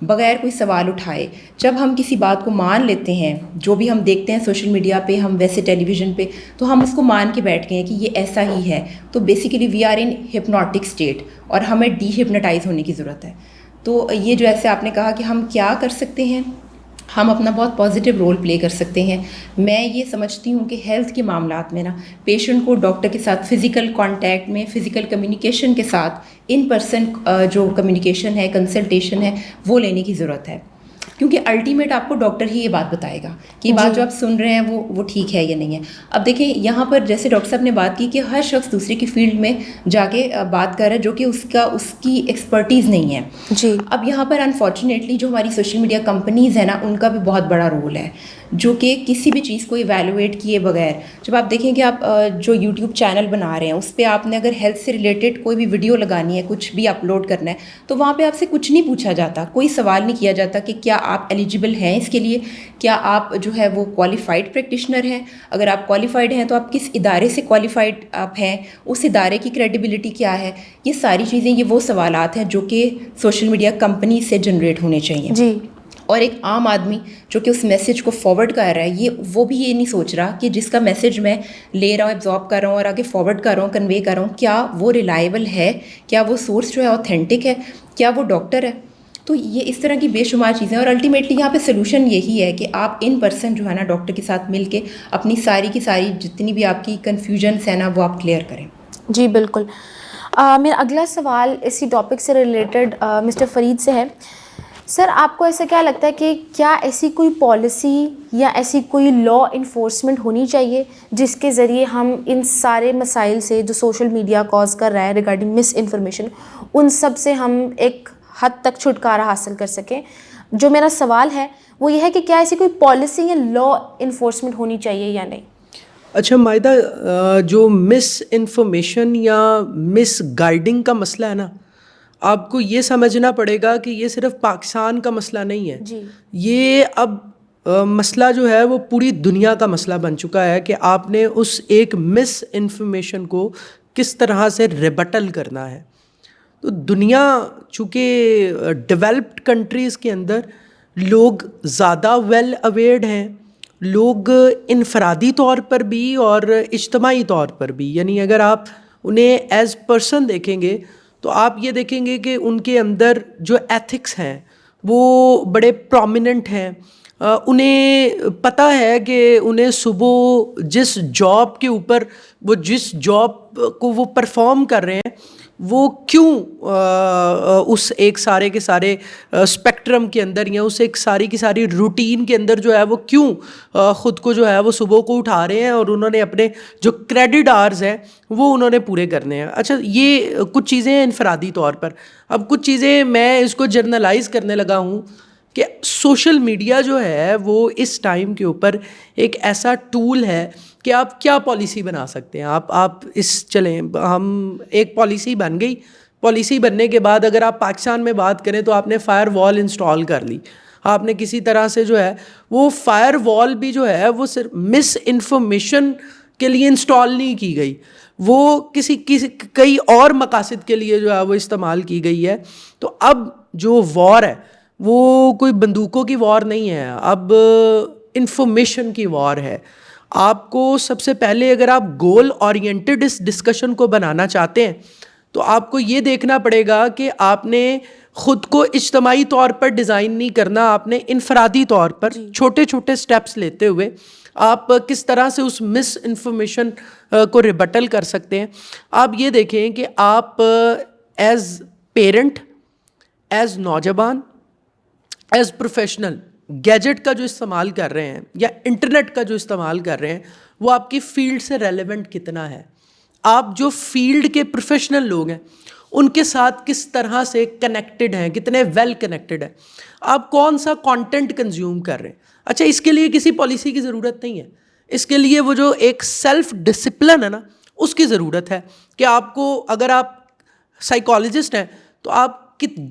بغیر کوئی سوال اٹھائے. جب ہم کسی بات کو مان لیتے ہیں, جو بھی ہم دیکھتے ہیں سوشل میڈیا پہ, ہم ویسے ٹیلی ویژن پہ, تو ہم اس کو مان کے بیٹھ گئے ہیں کہ یہ ایسا ہی ہے. تو basically we are in hypnotic state, اور ہمیں ڈی ہپنوٹائز ہونے کی ضرورت ہے. تو یہ جو ایسے آپ نے کہا کہ ہم کیا کر سکتے ہیں, ہم اپنا بہت پازیٹیو رول پلے کر سکتے ہیں. میں یہ سمجھتی ہوں کہ ہیلتھ کے معاملات میں نا پیشنٹ کو ڈاکٹر کے ساتھ فزیکل کانٹیکٹ میں, فزیکل کمیونیکیشن کے ساتھ, ان پرسن جو کمیونیکیشن ہے, کنسلٹیشن ہے, وہ لینے کی ضرورت ہے. کیونکہ الٹیمیٹ آپ کو ڈاکٹر ہی یہ بات بتائے گا کہ یہ بات جو آپ سن رہے ہیں وہ ٹھیک ہے یا نہیں ہے. اب دیکھیں یہاں پر جیسے ڈاکٹر صاحب نے بات کی کہ ہر شخص دوسرے کی فیلڈ میں جا کے بات کر رہا ہے جو کہ اس کی ایکسپرٹیز نہیں ہے. جی اب یہاں پر انفارچونیٹلی جو ہماری سوشل میڈیا کمپنیز ہیں نا, ان کا بھی بہت بڑا رول ہے, جو کہ کسی بھی چیز کو ایویلویٹ کیے بغیر, جب آپ دیکھیں کہ آپ جو یوٹیوب چینل بنا رہے ہیں اس پہ آپ نے اگر ہیلتھ سے ریلیٹڈ کوئی بھی ویڈیو لگانی ہے, کچھ بھی اپلوڈ کرنا ہے, تو وہاں پہ آپ سے کچھ نہیں پوچھا جاتا, کوئی سوال نہیں کیا جاتا کہ کیا آپ ایلیجیبل ہیں اس کے لیے, کیا آپ جو ہے وہ کوالیفائڈ پریکٹیشنر ہیں, اگر آپ کوالیفائڈ ہیں تو آپ کس ادارے سے کوالیفائڈ آپ ہیں, اس ادارے کی کریڈیبلٹی کیا ہے. یہ ساری چیزیں, یہ وہ سوالات ہیں جو کہ سوشل میڈیا کمپنی سے جنریٹ ہونے چاہیے. جی. اور ایک عام آدمی جو کہ اس میسیج کو فارورڈ کر رہا ہے, وہ بھی یہ نہیں سوچ رہا کہ جس کا میسیج میں لے رہا ہوں, ایبزارب کر رہا ہوں اور آگے فارورڈ کر رہا ہوں, کنوے کر رہا ہوں, کیا وہ ریلائبل ہے, کیا وہ سورس جو ہے اوتھینٹک ہے, کیا وہ ڈاکٹر ہے. تو یہ اس طرح کی بے شمار چیزیں, اور الٹیمیٹلی یہاں پہ سلوشن یہی ہے کہ آپ ان پرسن جو ہے نا ڈاکٹر کے ساتھ مل کے اپنی ساری کی ساری جتنی بھی آپ کی کنفیوژنس ہیں نا وہ آپ کلیئر کریں. جی بالکل. میرا اگلا سوال اسی ٹاپک سے ریلیٹڈ مسٹر فرید سے ہے سر آپ کو ایسا کیا لگتا ہے کہ کیا ایسی کوئی پالیسی یا ایسی کوئی لا انفورسمنٹ ہونی چاہیے جس کے ذریعے ہم ان سارے مسائل سے جو سوشل میڈیا کاز کر رہا ہے ریگارڈنگ مس انفارمیشن, ان سب سے ہم ایک حد تک چھٹکارا حاصل کر سکیں؟ جو میرا سوال ہے وہ یہ ہے کہ کیا ایسی کوئی پالیسی یا لا انفورسمنٹ ہونی چاہیے یا نہیں؟ اچھا مائدہ, جو مس انفارمیشن یا مس گائیڈنگ کا مسئلہ ہے نا, آپ کو یہ سمجھنا پڑے گا کہ یہ صرف پاکستان کا مسئلہ نہیں ہے. جی. یہ اب مسئلہ جو ہے وہ پوری دنیا کا مسئلہ بن چکا ہے کہ آپ نے اس ایک مس انفارمیشن کو کس طرح سے ریبٹل کرنا ہے. تو دنیا چونکہ ڈیولپڈ کنٹریز کے اندر لوگ زیادہ ویل اویئرڈ ہیں, لوگ انفرادی طور پر بھی اور اجتماعی طور پر بھی, یعنی اگر آپ انہیں ایز پرسن دیکھیں گے تو آپ یہ دیکھیں گے کہ ان کے اندر جو ایتھکس ہیں وہ بڑے پرومیننٹ ہیں. انہیں پتہ ہے کہ انہیں صبح جس جاب کے اوپر وہ جس جاب کو وہ پرفارم کر رہے ہیں وہ کیوں اس ایک سارے کے سارے اسپیکٹرم کے اندر یا اس ایک ساری کی ساری روٹین کے اندر جو ہے وہ کیوں خود کو جو ہے وہ صبح کو اٹھا رہے ہیں, اور انہوں نے اپنے جو کریڈٹ آورز ہیں وہ انہوں نے پورے کرنے ہیں. اچھا, یہ کچھ چیزیں ہیں انفرادی طور پر. اب کچھ چیزیں میں اس کو جرنلائز کرنے لگا ہوں کہ سوشل میڈیا جو ہے وہ اس ٹائم کے اوپر ایک ایسا ٹول ہے کہ آپ کیا پالیسی بنا سکتے ہیں. آپ اس چلیں, ہم ایک پالیسی بن گئی, پالیسی بننے کے بعد اگر آپ پاکستان میں بات کریں تو آپ نے فائر وال انسٹال کر لی, آپ نے کسی طرح سے جو ہے وہ فائر وال بھی جو ہے وہ صرف مس انفارمیشن کے لیے انسٹال نہیں کی گئی, وہ کسی کئی اور مقاصد کے لیے جو ہے وہ استعمال کی گئی ہے. تو اب جو وار ہے وہ کوئی بندوقوں کی وار نہیں ہے, اب انفارمیشن کی وار ہے. آپ کو سب سے پہلے اگر آپ گول اورینٹڈ اس ڈسکشن کو بنانا چاہتے ہیں تو آپ کو یہ دیکھنا پڑے گا کہ آپ نے خود کو اجتماعی طور پر ڈیزائن نہیں کرنا, آپ نے انفرادی طور پر چھوٹے چھوٹے سٹیپس لیتے ہوئے آپ کس طرح سے اس مس انفارمیشن کو ریبٹل کر سکتے ہیں. آپ یہ دیکھیں کہ آپ ایز پیرنٹ, ایز نوجوان, ایز پروفیشنل گیجٹ کا جو استعمال کر رہے ہیں یا انٹرنیٹ کا جو استعمال کر رہے ہیں وہ آپ کی فیلڈ سے ریلیونٹ کتنا ہے. آپ جو فیلڈ کے پروفیشنل لوگ ہیں ان کے ساتھ کس طرح سے کنیکٹڈ ہیں, کتنے ویل کنیکٹڈ ہیں, آپ کون سا کانٹینٹ کنزیوم کر رہے ہیں. اچھا, اس کے لیے کسی پالیسی کی ضرورت نہیں ہے, اس کے لیے وہ جو ایک سیلف ڈسپلن ہے نا اس کی ضرورت ہے کہ آپ کو, اگر آپ سائیکالوجسٹ ہیں تو آپ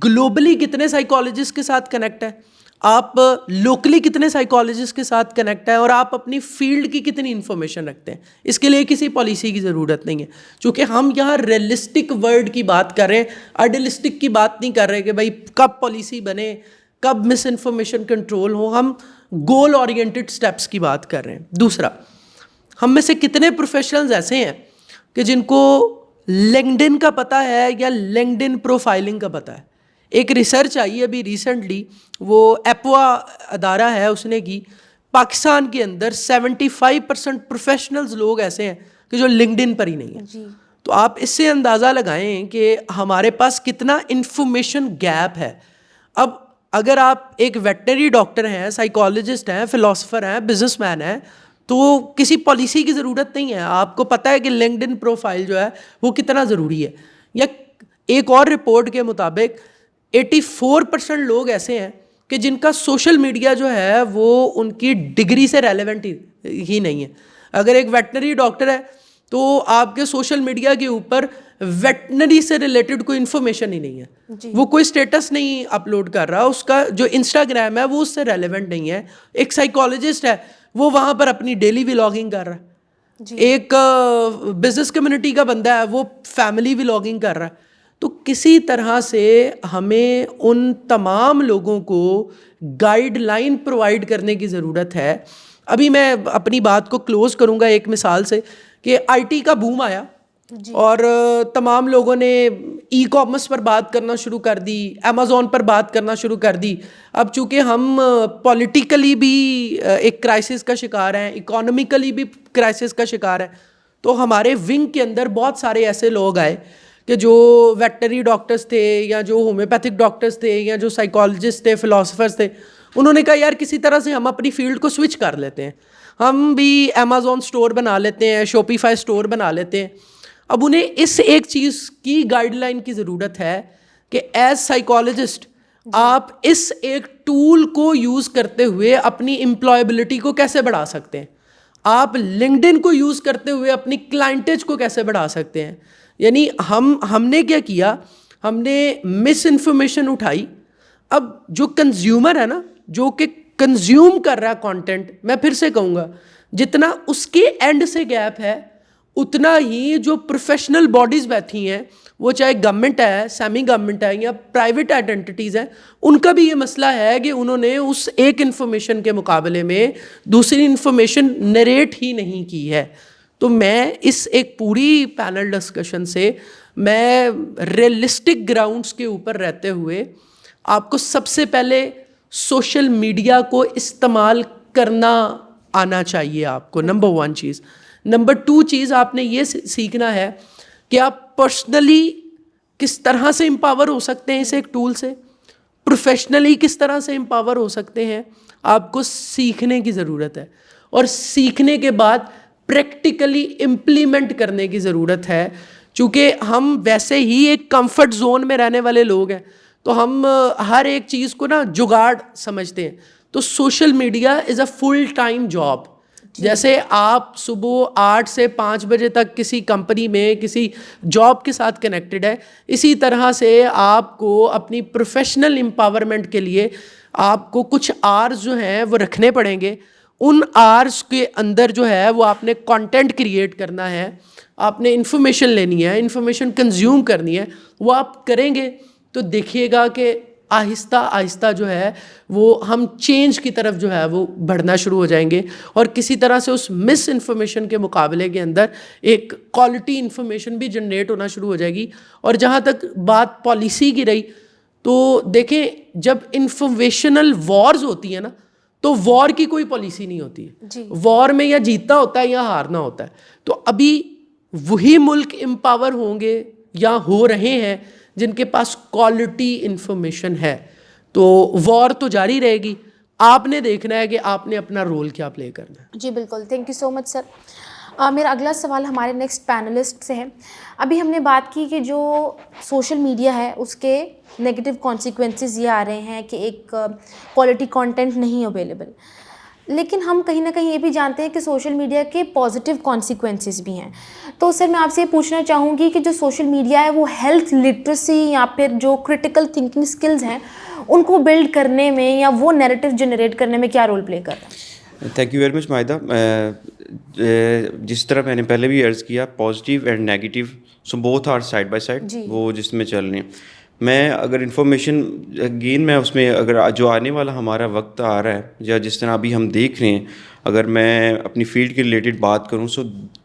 گلوبلی کتنے سائیکالوجسٹ کے ساتھ کنیکٹ ہیں, آپ لوکلی کتنے سائیکالوجسٹ کے ساتھ کنیکٹ ہے, اور آپ اپنی فیلڈ کی کتنی انفارمیشن رکھتے ہیں. اس کے لیے کسی پالیسی کی ضرورت نہیں ہے, چونکہ ہم یہاں ریئلسٹک ورڈ کی بات کر رہے ہیں, آئیڈیلسٹک کی بات نہیں کر رہے کہ بھائی کب پالیسی بنے, کب مس انفارمیشن کنٹرول ہو. ہم گول اورینٹڈ سٹیپس کی بات کر رہے ہیں. دوسرا, ہم میں سے کتنے پروفیشنلز ایسے ہیں کہ جن کو لنکڈن کا پتہ ہے یا لنکڈن پروفائلنگ کا پتہ ہے. ایک ریسرچ آئی ابھی ریسنٹلی, وہ ایپوا ادارہ ہے اس نے کی, پاکستان کے اندر 75% پروفیشنلز لوگ ایسے ہیں کہ جو لنکڈن پر ہی نہیں ہیں. تو آپ اس سے اندازہ لگائیں کہ ہمارے پاس کتنا انفارمیشن گیپ ہے. اب اگر آپ ایک ویٹنری ڈاکٹر ہیں, سائیکالوجسٹ ہیں, فلاسفر ہیں, بزنس مین ہیں, تو کسی پالیسی کی ضرورت نہیں ہے. آپ کو پتہ ہے کہ لنکڈن پروفائل جو ہے وہ کتنا ضروری ہے. یا ایک اور رپورٹ کے مطابق 84% لوگ ایسے ہیں کہ جن کا سوشل میڈیا جو ہے وہ ان کی ڈگری سے ریلیونٹ ہی نہیں ہے. اگر ایک ویٹنری ڈاکٹر ہے تو آپ کے سوشل میڈیا کے اوپر ویٹنری سے ریلیٹڈ کوئی انفارمیشن ہی نہیں ہے, وہ کوئی اسٹیٹس نہیں اپلوڈ کر رہا, اس کا جو انسٹاگرام ہے وہ اس سے ریلیونٹ نہیں ہے. ایک سائیکالوجسٹ ہے وہ وہاں پر اپنی ڈیلی ولاگنگ کر رہا ہے, ایک بزنس کمیونٹی کا بندہ ہے وہ فیملی ولاگنگ کر رہا ہے. تو کسی طرح سے ہمیں ان تمام لوگوں کو گائیڈ لائن پرووائڈ کرنے کی ضرورت ہے. ابھی میں اپنی بات کو کلوز کروں گا ایک مثال سے کہ آئی ٹی کا بوم آیا اور تمام لوگوں نے ای کامرس پر بات کرنا شروع کر دی, امیزون پر بات کرنا شروع کر دی. اب چونکہ ہم پولیٹیکلی بھی ایک کرائسس کا شکار ہیں, اکانومیکلی بھی کرائسس کا شکار ہیں, تو ہمارے ونگ کے اندر بہت سارے ایسے لوگ آئے کہ کہ جو ویٹنری ڈاکٹرز تھے یا جو ہومیوپیتھک ڈاکٹرز تھے یا جو سائیکالوجسٹ تھے, فلاسفرز تھے, انہوں نے کہا یار کسی طرح سے ہم اپنی فیلڈ کو سوئچ کر لیتے ہیں, ہم بھی امیزون اسٹور بنا لیتے ہیں, شوپیفائی اسٹور بنا لیتے ہیں. اب انہیں اس ایک چیز کی گائیڈ لائن کی ضرورت ہے کہ ایز سائیکالوجسٹ آپ اس ایک ٹول کو یوز کرتے ہوئے اپنی امپلائبلٹی کو کیسے بڑھا سکتے ہیں, آپ لنکڈن کو یوز کرتے ہوئے اپنی کلائنٹیج کو کیسے بڑھا سکتے ہیں. یعنی ہم نے کیا کیا, ہم نے مس انفارمیشن اٹھائی. اب جو کنزیومر ہے نا, جو کہ کنزیوم کر رہا ہے کانٹینٹ, میں پھر سے کہوں گا جتنا اس کے اینڈ سے گیپ ہے اتنا ہی جو پروفیشنل باڈیز بیٹھی ہیں, وہ چاہے گورنمنٹ ہے, سیمی گورنمنٹ ہے یا پرائیویٹ آئیڈینٹیز ہیں, ان کا بھی یہ مسئلہ ہے کہ انہوں نے اس ایک انفارمیشن کے مقابلے میں دوسری انفارمیشن نریٹ ہی نہیں کی ہے. تو میں اس ایک پوری پینل ڈسکشن سے میں ریئلسٹک گراؤنڈس کے اوپر رہتے ہوئے آپ کو سب سے پہلے سوشل میڈیا کو استعمال کرنا آنا چاہیے آپ کو, نمبر 1 چیز. نمبر 2 چیز آپ نے یہ سیکھنا ہے کہ آپ پرسنلی کس طرح سے امپاور ہو سکتے ہیں اس ایک ٹول سے, پروفیشنلی کس طرح سے امپاور ہو سکتے ہیں, آپ کو سیکھنے کی ضرورت ہے. اور سیکھنے کے بعد پریکٹیکلی امپلیمنٹ کرنے کی ضرورت ہے, چونکہ ہم ویسے ہی ایک کمفرٹ زون میں رہنے والے لوگ ہیں, تو ہم ہر ایک چیز کو نا جگاڑ سمجھتے ہیں. تو social media is a full time job. جیسے آپ صبح 8 سے 5 بجے تک کسی کمپنی میں کسی جاب کے ساتھ کنیکٹڈ ہے, اسی طرح سے آپ کو اپنی پروفیشنل امپاورمنٹ کے لیے آپ کو کچھ آرز جو ہیں وہ رکھنے پڑیں گے. ان آرز کے اندر جو ہے وہ آپ نے کانٹینٹ کریٹ کرنا ہے, آپ نے انفارمیشن لینی ہے, انفارمیشن کنزیوم کرنی ہے. وہ آپ کریں گے تو دیکھیے گا کہ آہستہ آہستہ جو ہے وہ ہم چینج کی طرف جو ہے وہ بڑھنا شروع ہو جائیں گے, اور کسی طرح سے اس مس انفارمیشن کے مقابلے کے اندر ایک کوالٹی انفارمیشن بھی جنریٹ ہونا شروع ہو جائے گی. اور جہاں تک بات پالیسی کی رہی, تو دیکھیں جب انفارمیشنل وارز ہوتی ہیں نا, تو وار کی کوئی پالیسی نہیں ہوتی ہے. وار میں یا جیتنا ہوتا ہے یا ہارنا ہوتا ہے. تو ابھی وہی ملک امپاور ہوں گے یا ہو رہے ہیں جن کے پاس کوالٹی انفارمیشن ہے. تو وار تو جاری رہے گی, آپ نے دیکھنا ہے کہ آپ نے اپنا رول کیا پلے کرنا ہے. جی بالکل, تھینک یو سو مچ سر. میرا اگلا سوال ہمارے نیکسٹ پینلسٹ سے ہے. ابھی ہم نے بات کی کہ جو سوشل میڈیا ہے اس کے نیگیٹو کانسیکوینسز یہ آ رہے ہیں کہ ایک کوالٹی کانٹینٹ نہیں اویلیبل, لیکن ہم کہیں نہ کہیں یہ بھی جانتے ہیں کہ سوشل میڈیا کے پازیٹیو کانسیکوینسز بھی ہیں. تو سر میں آپ سے یہ پوچھنا چاہوں گی کہ جو سوشل میڈیا ہے وہ ہیلتھ لٹریسی یا پھر جو کرٹیکل تھنکنگ اسکلز ہیں ان کو بلڈ کرنے میں یا وہ نیریٹو جنریٹ کرنے میں کیا رول پلے کر رہا ہے؟ Thank you very much Maida. جس طرح میں نے پہلے بھی عرض کیا, positive and negative so both are side by side, وہ جس میں چل رہے ہیں. میں اگر انفارمیشن اگین میں اس میں اگر جو آنے والا ہمارا وقت آ رہا ہے یا جس طرح ابھی ہم دیکھ رہے ہیں, اگر میں اپنی فیلڈ کے ریلیٹڈ بات کروں, so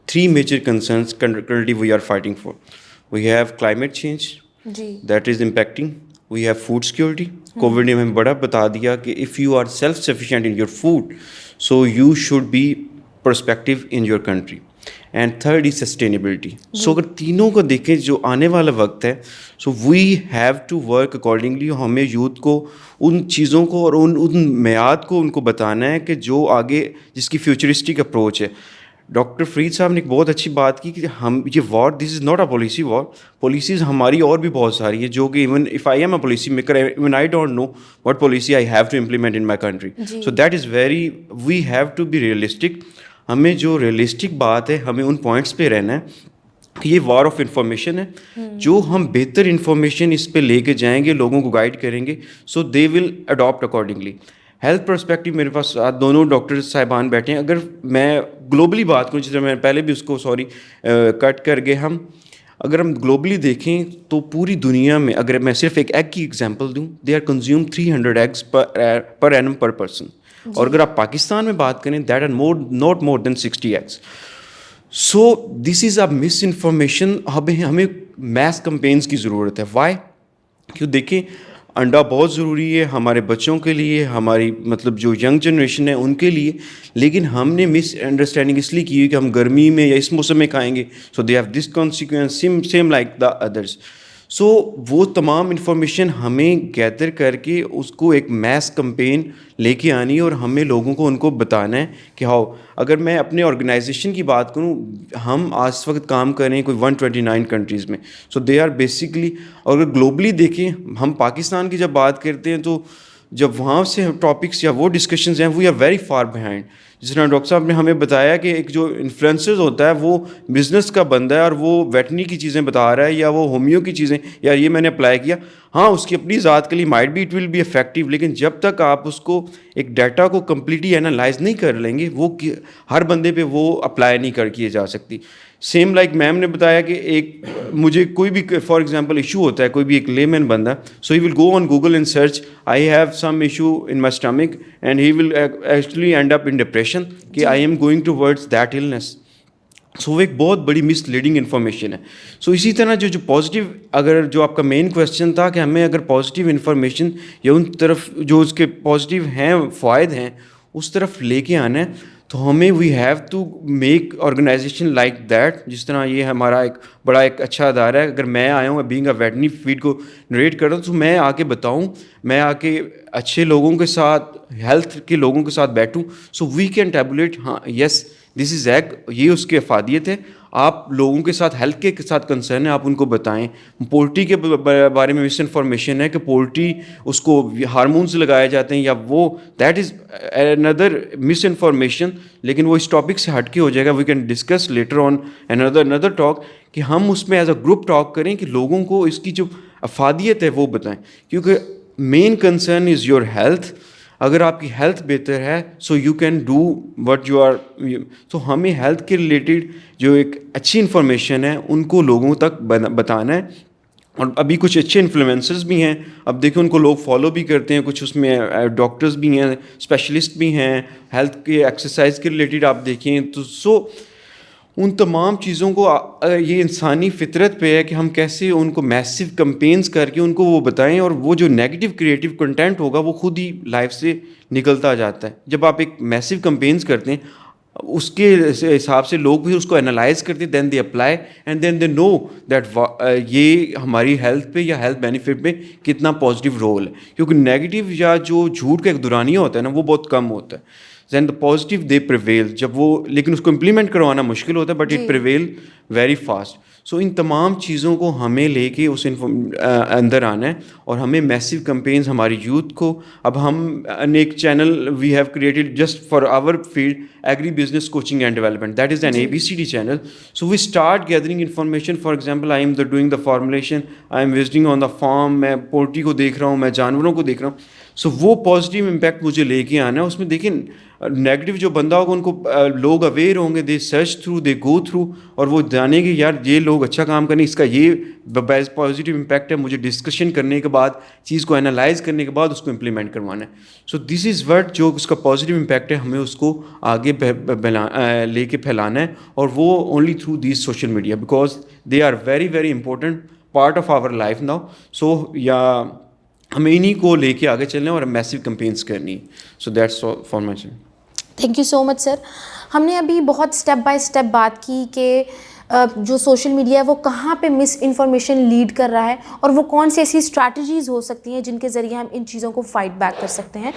3 major concerns currently we are fighting for. We have climate change that is impacting, we have food security. COVID نے ہمیں بڑا بتا دیا کہ if you are self sufficient in your food so you should be perspective in your country. And third is sustainability. So اگر تینوں کو دیکھیں جو آنے والا وقت ہے, so we have to work accordingly. ہمیں یوتھ کو ان چیزوں کو اور ان میعاد کو ان کو بتانا ہے کہ جو آگے جس کی فیوچرسٹک اپروچ ہے. ڈاکٹر فرید صاحب نے ایک بہت اچھی بات کی کہ ہم یہ war, this is not a policy war. Policies ہماری اور بھی بہت ساری ہیں جو کہ even if I am a policy maker, even I don't know what policy I have to implement in my country. So that is very, we have to be realistic. ہمیں جو ریئلسٹک بات ہے ہمیں ان پوائنٹس پہ رہنا ہے کہ یہ وار آف انفارمیشن ہے. جو ہم بہتر انفارمیشن اس پہ لے کے جائیں گے, لوگوں کو گائڈ کریں گے, سو دے ول اڈاپٹ اکارڈنگلی. ہیلتھ پرسپیکٹیو میرے پاس دونوں ڈاکٹر صاحبان بیٹھے ہیں. اگر میں گلوبلی بات کروں, جس طرح میں پہلے بھی اس کو کٹ کر گئے ہم, اگر ہم گلوبلی دیکھیں تو پوری دنیا میں اگر میں صرف ایک ایگ کی ایگزامپل دوں, they are consume 300 eggs per annum per person. اور اگر آپ پاکستان میں بات کریں that are not more than 60 eggs. So this is a misinformation. ہمیں میس کمپینس کی ضرورت ہے. وائی؟ کیوں دیکھیں انڈا بہت ضروری ہے ہمارے بچوں کے لیے, ہماری مطلب جو ینگ جنریشن ہے ان کے لیے, لیکن ہم نے مس انڈرسٹینڈنگ اس لیے کی ہے کہ ہم گرمی میں یا اس موسم میں کھائیں گے, so they have this consequence same like the others. So وہ تمام انفارمیشن ہمیں گیدر کر کے اس کو ایک میس کمپین لے کے آنی ہے, اور ہمیں لوگوں کو ان کو بتانا ہے کہ ہاؤ. اگر میں اپنے آرگنائزیشن کی بات کروں, ہم آج وقت کام کر رہے ہیں کوئی 129 کنٹریز میں, سو دے آر بیسکلی. اور اگر گلوبلی دیکھیں, ہم پاکستان کی جب بات کرتے ہیں تو جب وہاں سے ٹاپکس یا وہ ڈسکشنز ہیں, we are very far behind. جس طرح ڈاکٹر صاحب نے ہمیں بتایا کہ ایک جو انفلوئنسر ہوتا ہے وہ بزنس کا بندہ ہے, اور وہ ویٹنری کی چیزیں بتا رہا ہے یا وہ ہومیو کی چیزیں, یا یہ میں نے اپلائی کیا, ہاں اس کی اپنی ذات کے لیے might be it will be effective, لیکن جب تک آپ اس کو ایک ڈیٹا کو کمپلیٹلی اینالائز نہیں کر لیں گے, وہ ہر بندے پہ وہ اپلائی نہیں کیے جا سکتی. سیم لائک میم نے بتایا کہ ایک مجھے کوئی بھی فار ایگزامپل ایشو ہوتا ہے, کوئی بھی ایک لے مین بندہ, so he will go on Google and search I have some issue in my stomach, and he will actually end up in depression کہ I am going to words that illness. So وہ ایک بہت بڑی مس لیڈنگ انفارمیشن ہے. سو اسی طرح جو پازیٹیو, اگر جو آپ کا مین کویسچن تھا کہ ہمیں اگر پازیٹیو انفارمیشن یا ان طرف جو اس کے پازیٹیو ہیں فوائد ہیں اس طرف لے کے آنا ہے, تو ہمیں we have to make organisation like that. جس طرح یہ ہمارا ایک بڑا ایک اچھا ادارہ ہے, اگر میں آیا ہوں بینگ اے ویٹنری فیلڈ کو نریٹ کر رہا ہوں, تو میں آ کے بتاؤں, میں آ کے اچھے لوگوں کے ساتھ, ہیلتھ کے لوگوں کے ساتھ بیٹھوں, سو وی کین ٹیبولیٹ, ہاں یس دس از ایگ, یہ اس کی افادیت ہے. آپ لوگوں کے ساتھ ہیلتھ کے ساتھ کنسرن ہے, آپ ان کو بتائیں. پولٹری کے بارے میں مس انفارمیشن ہے کہ پولٹری اس کو ہارمونس لگائے جاتے ہیں, یا وہ that is another miss information, لیکن وہ اس ٹاپک سے ہٹ کے ہو جائے گا. We can discuss later on another talk, کہ ہم اس میں ایز اے گروپ ٹاک کریں کہ لوگوں کو اس کی جو افادیت ہے وہ بتائیں, کیونکہ main concern is your health. اگر آپ کی ہیلتھ بہتر ہے, so you can do what you are. تو ہمیں ہیلتھ کے ریلیٹڈ جو ایک اچھی انفارمیشن ہے ان کو لوگوں تک بتانا ہے. اور ابھی کچھ اچھے انفلوئنسرز بھی ہیں, اب دیکھیں ان کو لوگ فالو بھی کرتے ہیں, کچھ اس میں ڈاکٹرز بھی ہیں, اسپیشلسٹ بھی ہیں, ہیلتھ کے ایکسرسائز کے ریلیٹڈ آپ دیکھیں تو. سو ان تمام چیزوں کو یہ انسانی فطرت پہ ہے کہ ہم کیسے ان کو میسو کمپینز کر کے ان کو وہ بتائیں, اور وہ جو نیگیٹو کریٹیو کنٹینٹ ہوگا وہ خود ہی لائف سے نکلتا جاتا ہے. جب آپ ایک میسو کمپینز کرتے ہیں, اس کے حساب سے لوگ بھی اس کو انالائز کرتے ہیں, then they apply and then they know that یہ ہماری ہیلتھ پہ یا ہیلتھ بینیفٹ پہ کتنا پازیٹیو رول ہے. کیونکہ نیگیٹو یا جو جھوٹ کا ایک دورانیہ ہوتا ہے نا, وہ بہت کم ہوتا ہے. دین دا پازیٹیو دے پریویل, جب وہ, لیکن اس کو امپلیمنٹ کروانا مشکل ہوتا ہے, but it prevail very fast. So ان تمام چیزوں کو ہمیں لے کے اس اندر آنا ہے, اور ہمیں میسو کمپینز ہماری یوتھ کو. اب ہم ایک channel we have created just for our field, agribusiness coaching and development, that is an ABCD channel. So we start gathering information. For example I am doing the formulation, I am visiting on the farm, میں پولٹری کو دیکھ رہا ہوں, میں جانوروں کو دیکھ رہا ہوں. سو وہ پازیٹیو امپیکٹ مجھے لے کے آنا ہے. اس میں دیکھیں نیگیٹو جو بندہ ہوگا ان کو لوگ اویئر ہوں گے, دے سرچ تھرو, دے گو تھرو, اور وہ جانیں گے یار یہ لوگ اچھا کام کریں, اس کا یہ پازیٹیو امپیکٹ ہے. مجھے ڈسکشن کرنے کے بعد, چیز کو انالائز کرنے کے بعد اس کو امپلیمنٹ کروانا ہے. سو دس از وٹ جو اس کا پازیٹیو امپیکٹ ہے, ہمیں اس کو آگے لے کے پھیلانا ہے, اور وہ only through these social media, because they are very very important part of our life now. So یا ہمیں انہیں کو لے کے آگے چلنا ہے اور میسو کمپینس کرنی ہے. So that's for my channel. Thank you so much sir. ہم نے ابھی بہت اسٹیپ بائی اسٹیپ بات کی کہ جو سوشل میڈیا ہے وہ کہاں پہ مس انفارمیشن لیڈ کر رہا ہے, اور وہ کون سی ایسی اسٹریٹجیز ہو سکتی ہیں جن کے ذریعے ہم ان چیزوں کو فائٹ بیک کر سکتے ہیں.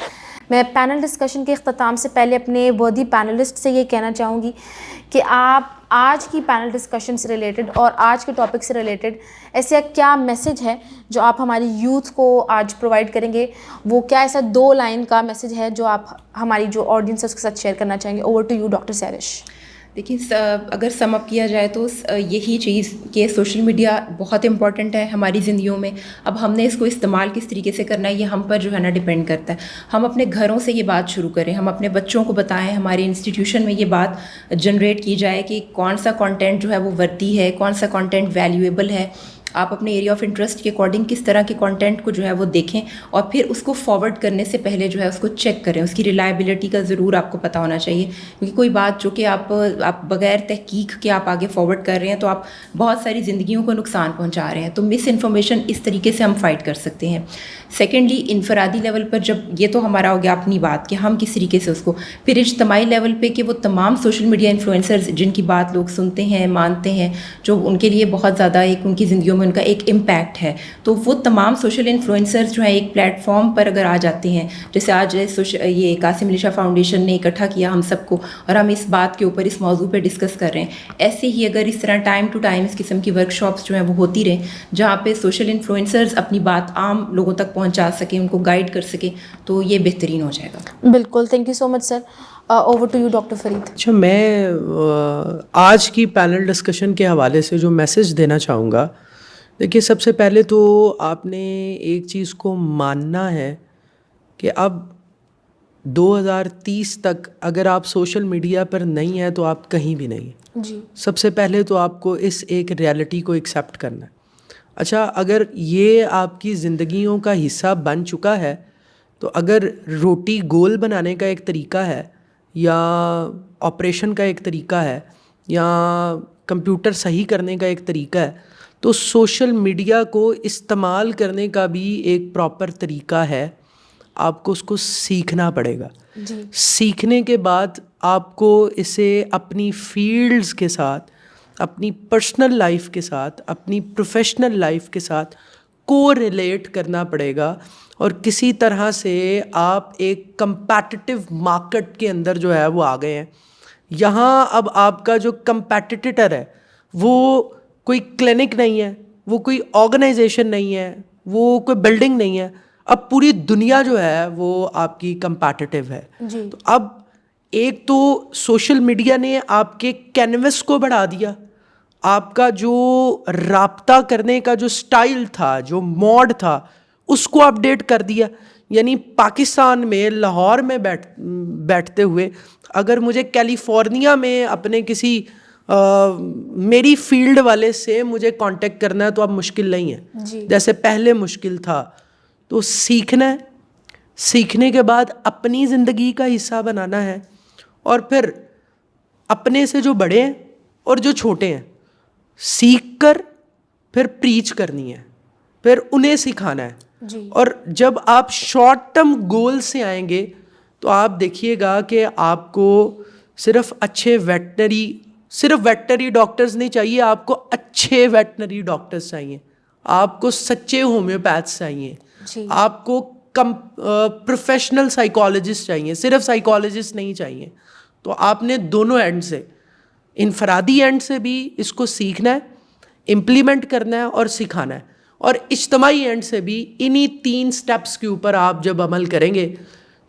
میں پینل ڈسکشن کے اختتام سے پہلے اپنے وردی پینلسٹ سے یہ کہنا چاہوں گی کہ آپ آج کی پینل ڈسکشن سے ریلیٹڈ اور آج کے ٹاپک سے ریلیٹڈ ایسا کیا میسج ہے جو آپ ہماری یوتھ کو آج پرووائڈ کریں گے, وہ کیا ایسا 2 لائن کا میسج ہے جو آپ ہماری جو آڈینس ہے اس کے ساتھ شیئر کرنا چاہیں گے. اوور ٹو یو ڈاکٹر سیرش. دیکھیے اگر سم اپ کیا جائے تو یہی چیز کہ سوشل میڈیا بہت امپورٹنٹ ہے ہماری زندگیوں میں. اب ہم نے اس کو استعمال کس طریقے سے کرنا ہے یہ ہم پر جو ہے نا ڈپینڈ کرتا ہے. ہم اپنے گھروں سے یہ بات شروع کریں, ہم اپنے بچوں کو بتائیں, ہمارے انسٹیٹیوشن میں یہ بات جنریٹ کی جائے کہ کون سا کانٹینٹ جو ہے وہ ورتی ہے, کون سا کانٹینٹ ویلیویبل ہے. آپ اپنے ایریا آف انٹرسٹ کے اکارڈنگ کس طرح کے کانٹینٹ کو جو ہے وہ دیکھیں اور پھر اس کو فارورڈ کرنے سے پہلے جو ہے اس کو چیک کریں. اس کی ریلائبلٹی کا ضرور آپ کو پتہ ہونا چاہیے, کیونکہ کوئی بات جو کہ آپ بغیر تحقیق کے آپ آگے فارورڈ کر رہے ہیں تو آپ بہت ساری زندگیوں کو نقصان پہنچا رہے ہیں. تو مس انفارمیشن اس طریقے سے ہم فائٹ کر سکتے ہیں. سیکنڈلی انفرادی لیول پر جب یہ تو ہمارا ہو گیا اپنی بات کہ ہم کس طریقے سے اس کو, پھر اجتماعی لیول پہ کہ وہ تمام سوشل میڈیا انفلوئنسرز جن کی بات لوگ سنتے ہیں مانتے ہیں, جو ان کے لیے بہت زیادہ ایک ان کی زندگیوں میں ان کا ایک امپیکٹ ہے, تو وہ تمام سوشل انفلوئنسرز جو ہیں ایک پلیٹ فارم پر اگر آ جاتے ہیں, جیسے آج یہ قاسم علی شاہ فاؤنڈیشن نے اکٹھا کیا ہم سب کو اور ہم اس بات کے اوپر اس موضوع پہ ڈسکس کر رہے ہیں, ایسے ہی اگر اس طرح ٹائم ٹو ٹائم اس قسم کی ورک شاپس جو ہیں وہ ہوتی رہیں جہاں پہ سوشل انفلوئنسرز اپنی بات عام لوگوں تک پہنچا سکیں, ان کو گائیڈ کر سکیں, تو یہ بہترین ہو جائے گا. بالکل, thank you so much sir. Over to you doctor Farid. اچھا, میں آج کی پینل ڈسکشن کے حوالے سے جو میسج دینا چاہوں گا, دیکھیے سب سے پہلے تو آپ نے ایک چیز کو ماننا ہے کہ اب 2030 تک اگر آپ سوشل میڈیا پر نہیں ہیں تو آپ کہیں بھی نہیں. جی, سب سے پہلے تو آپ کو اس ایک ریالٹی کو ایکسیپٹ کرنا ہے. اچھا, اگر یہ آپ کی زندگیوں کا حصہ بن چکا ہے تو اگر روٹی گول بنانے کا ایک طریقہ ہے یا آپریشن کا ایک طریقہ ہے یا کمپیوٹر صحیح کرنے کا ایک طریقہ ہے, تو سوشل میڈیا کو استعمال کرنے کا بھی ایک پراپر طریقہ ہے. آپ کو اس کو سیکھنا پڑے گا. جی, سیکھنے کے بعد آپ کو اسے اپنی فیلڈز کے ساتھ, اپنی پرسنل لائف کے ساتھ, اپنی پروفیشنل لائف کے ساتھ کو ریلیٹ کرنا پڑے گا, اور کسی طرح سے آپ ایک کمپیٹیٹیو مارکیٹ کے اندر جو ہے وہ آ گئے ہیں. یہاں اب آپ کا جو کمپیٹیٹر ہے وہ کوئی کلینک نہیں ہے, وہ کوئی آرگنائزیشن نہیں ہے, وہ کوئی بلڈنگ نہیں ہے, اب پوری دنیا جو ہے وہ آپ کی کمپیٹیٹیو ہے. جی, تو اب ایک تو سوشل میڈیا نے آپ کے کینوس کو بڑھا دیا, آپ کا جو رابطہ کرنے کا جو سٹائل تھا, جو موڈ تھا, اس کو اپڈیٹ کر دیا. یعنی پاکستان میں لاہور میں بیٹھتے ہوئے اگر مجھے کیلیفورنیا میں اپنے کسی میری فیلڈ والے سے مجھے کانٹیکٹ کرنا ہے تو اب مشکل نہیں ہے, جی, جیسے پہلے مشکل تھا. تو سیکھنا ہے, سیکھنے کے بعد اپنی زندگی کا حصہ بنانا ہے, اور پھر اپنے سے جو بڑے ہیں اور جو چھوٹے ہیں سیکھ کر پھر پریچ کرنی ہے, پھر انہیں سکھانا ہے. جی, اور جب آپ شارٹ ٹرم گول سے آئیں گے تو آپ دیکھیے گا کہ آپ کو صرف اچھے ویٹنری ڈاکٹرز نہیں چاہیے, آپ کو اچھے ویٹنری ڈاکٹرز چاہیے, آپ کو سچے ہومیوپیتھس چاہیے, جی, آپ کو پروفیشنل سائیکالوجسٹ چاہیے, صرف سائیکالوجسٹ نہیں چاہیے. تو آپ نے دونوں اینڈ سے, انفرادی اینڈ سے بھی اس کو سیکھنا ہے, امپلیمنٹ کرنا ہے اور سکھانا ہے, اور اجتماعی اینڈ سے بھی انہی 3 سٹیپس کے اوپر آپ جب عمل کریں گے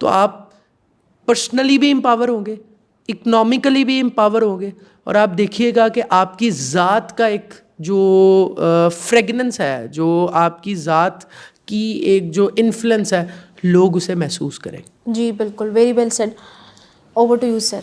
تو آپ پرسنلی بھی امپاور ہوں گے, اکنامکلی بھی امپاور ہوں گے, اور آپ دیکھیے گا کہ آپ کی ذات کا ایک جو فریگننس ہے, جو آپ کی ذات کی ایک جو انفلوئنس ہے, لوگ اسے محسوس کریں. جی, بالکل, very well said. Over to you sir.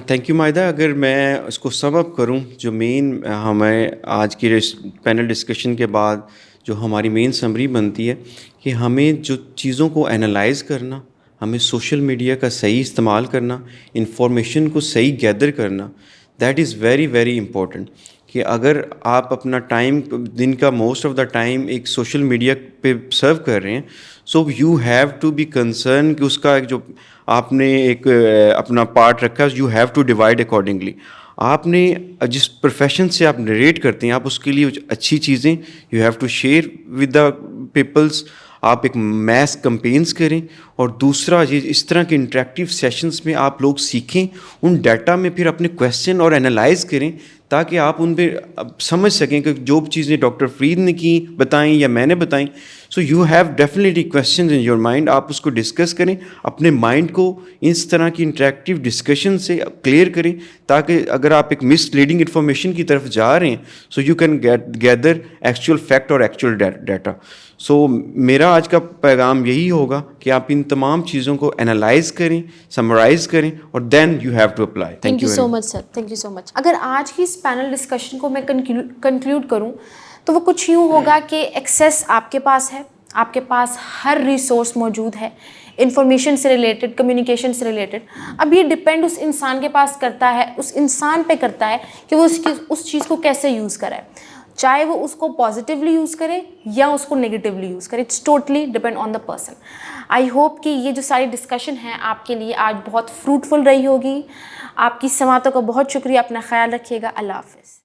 Thank you Maida. اگر میں اس کو سم اپ کروں, جو مین ہمیں آج کی پینل ڈسکشن کے بعد جو ہماری مین سمری بنتی ہے کہ ہمیں جو چیزوں کو انالائز کرنا, ہمیں سوشل میڈیا کا صحیح استعمال کرنا, انفارمیشن کو صحیح گیدر کرنا, that is very very important. کہ اگر آپ اپنا ٹائم, دن کا موسٹ آف دا ٹائم ایک سوشل میڈیا پہ سرو کر رہے ہیں, so you have to be concern کہ اس کا ایک جو آپ نے ایک اپنا پارٹ رکھا ہے, you have to divide accordingly. آپ نے جس پروفیشن سے آپ نریٹ کرتے ہیں, آپ اس کے لیے اچھی چیزیں you have to share with the peoples. آپ ایک میس کمپینس کریں, اور دوسرا اس طرح کے انٹریکٹیو سیشنز میں آپ لوگ سیکھیں, ان ڈیٹا میں پھر اپنے کویسچن اور انالائز کریں تاکہ آپ ان پہ سمجھ سکیں کہ جو چیزیں ڈاکٹر فرید نے کی بتائیں یا میں نے بتائیں, سو you have definitely questions in your mind. آپ اس کو ڈسکس کریں, اپنے مائنڈ کو اس طرح کی انٹریکٹیو ڈسکشن سے کلیئر کریں تاکہ اگر آپ ایک مس لیڈنگ انفارمیشن کی طرف جا رہے ہیں, so you can گیدر actual fact اور ایکچوئل ڈیٹا. سو میرا آج کا پیغام یہی ہوگا کہ آپ ان تمام چیزوں کو انالائز کریں, سمرائز کریں, اور then you have to apply. Thank you so much sir, thank you so much. اگر آج کی اس پینل ڈسکشن کو میں کنکلیوڈ کروں تو وہ کچھ یوں ہوگا کہ ایکسیس آپ کے پاس ہے, آپ کے پاس ہر ریسورس موجود ہے, انفارمیشن سے ریلیٹڈ, کمیونیکیشن سے ریلیٹڈ. اب یہ ڈپینڈ اس انسان کے پاس کرتا ہے, اس انسان پہ کرتا ہے کہ وہ اس چیز کو کیسے یوز کرے, چاہے وہ اس کو پازیٹیولی یوز کرے یا اس کو نگیٹیولی یوز کرے. It's totally depend on the person. I hope کہ یہ جو ساری ڈسکشن ہے آپ کے لیے آج بہت فروٹفل رہی ہوگی. آپ کی سماعتوں کا بہت شکریہ. اپنا خیال رکھیے گا. اللہ حافظ.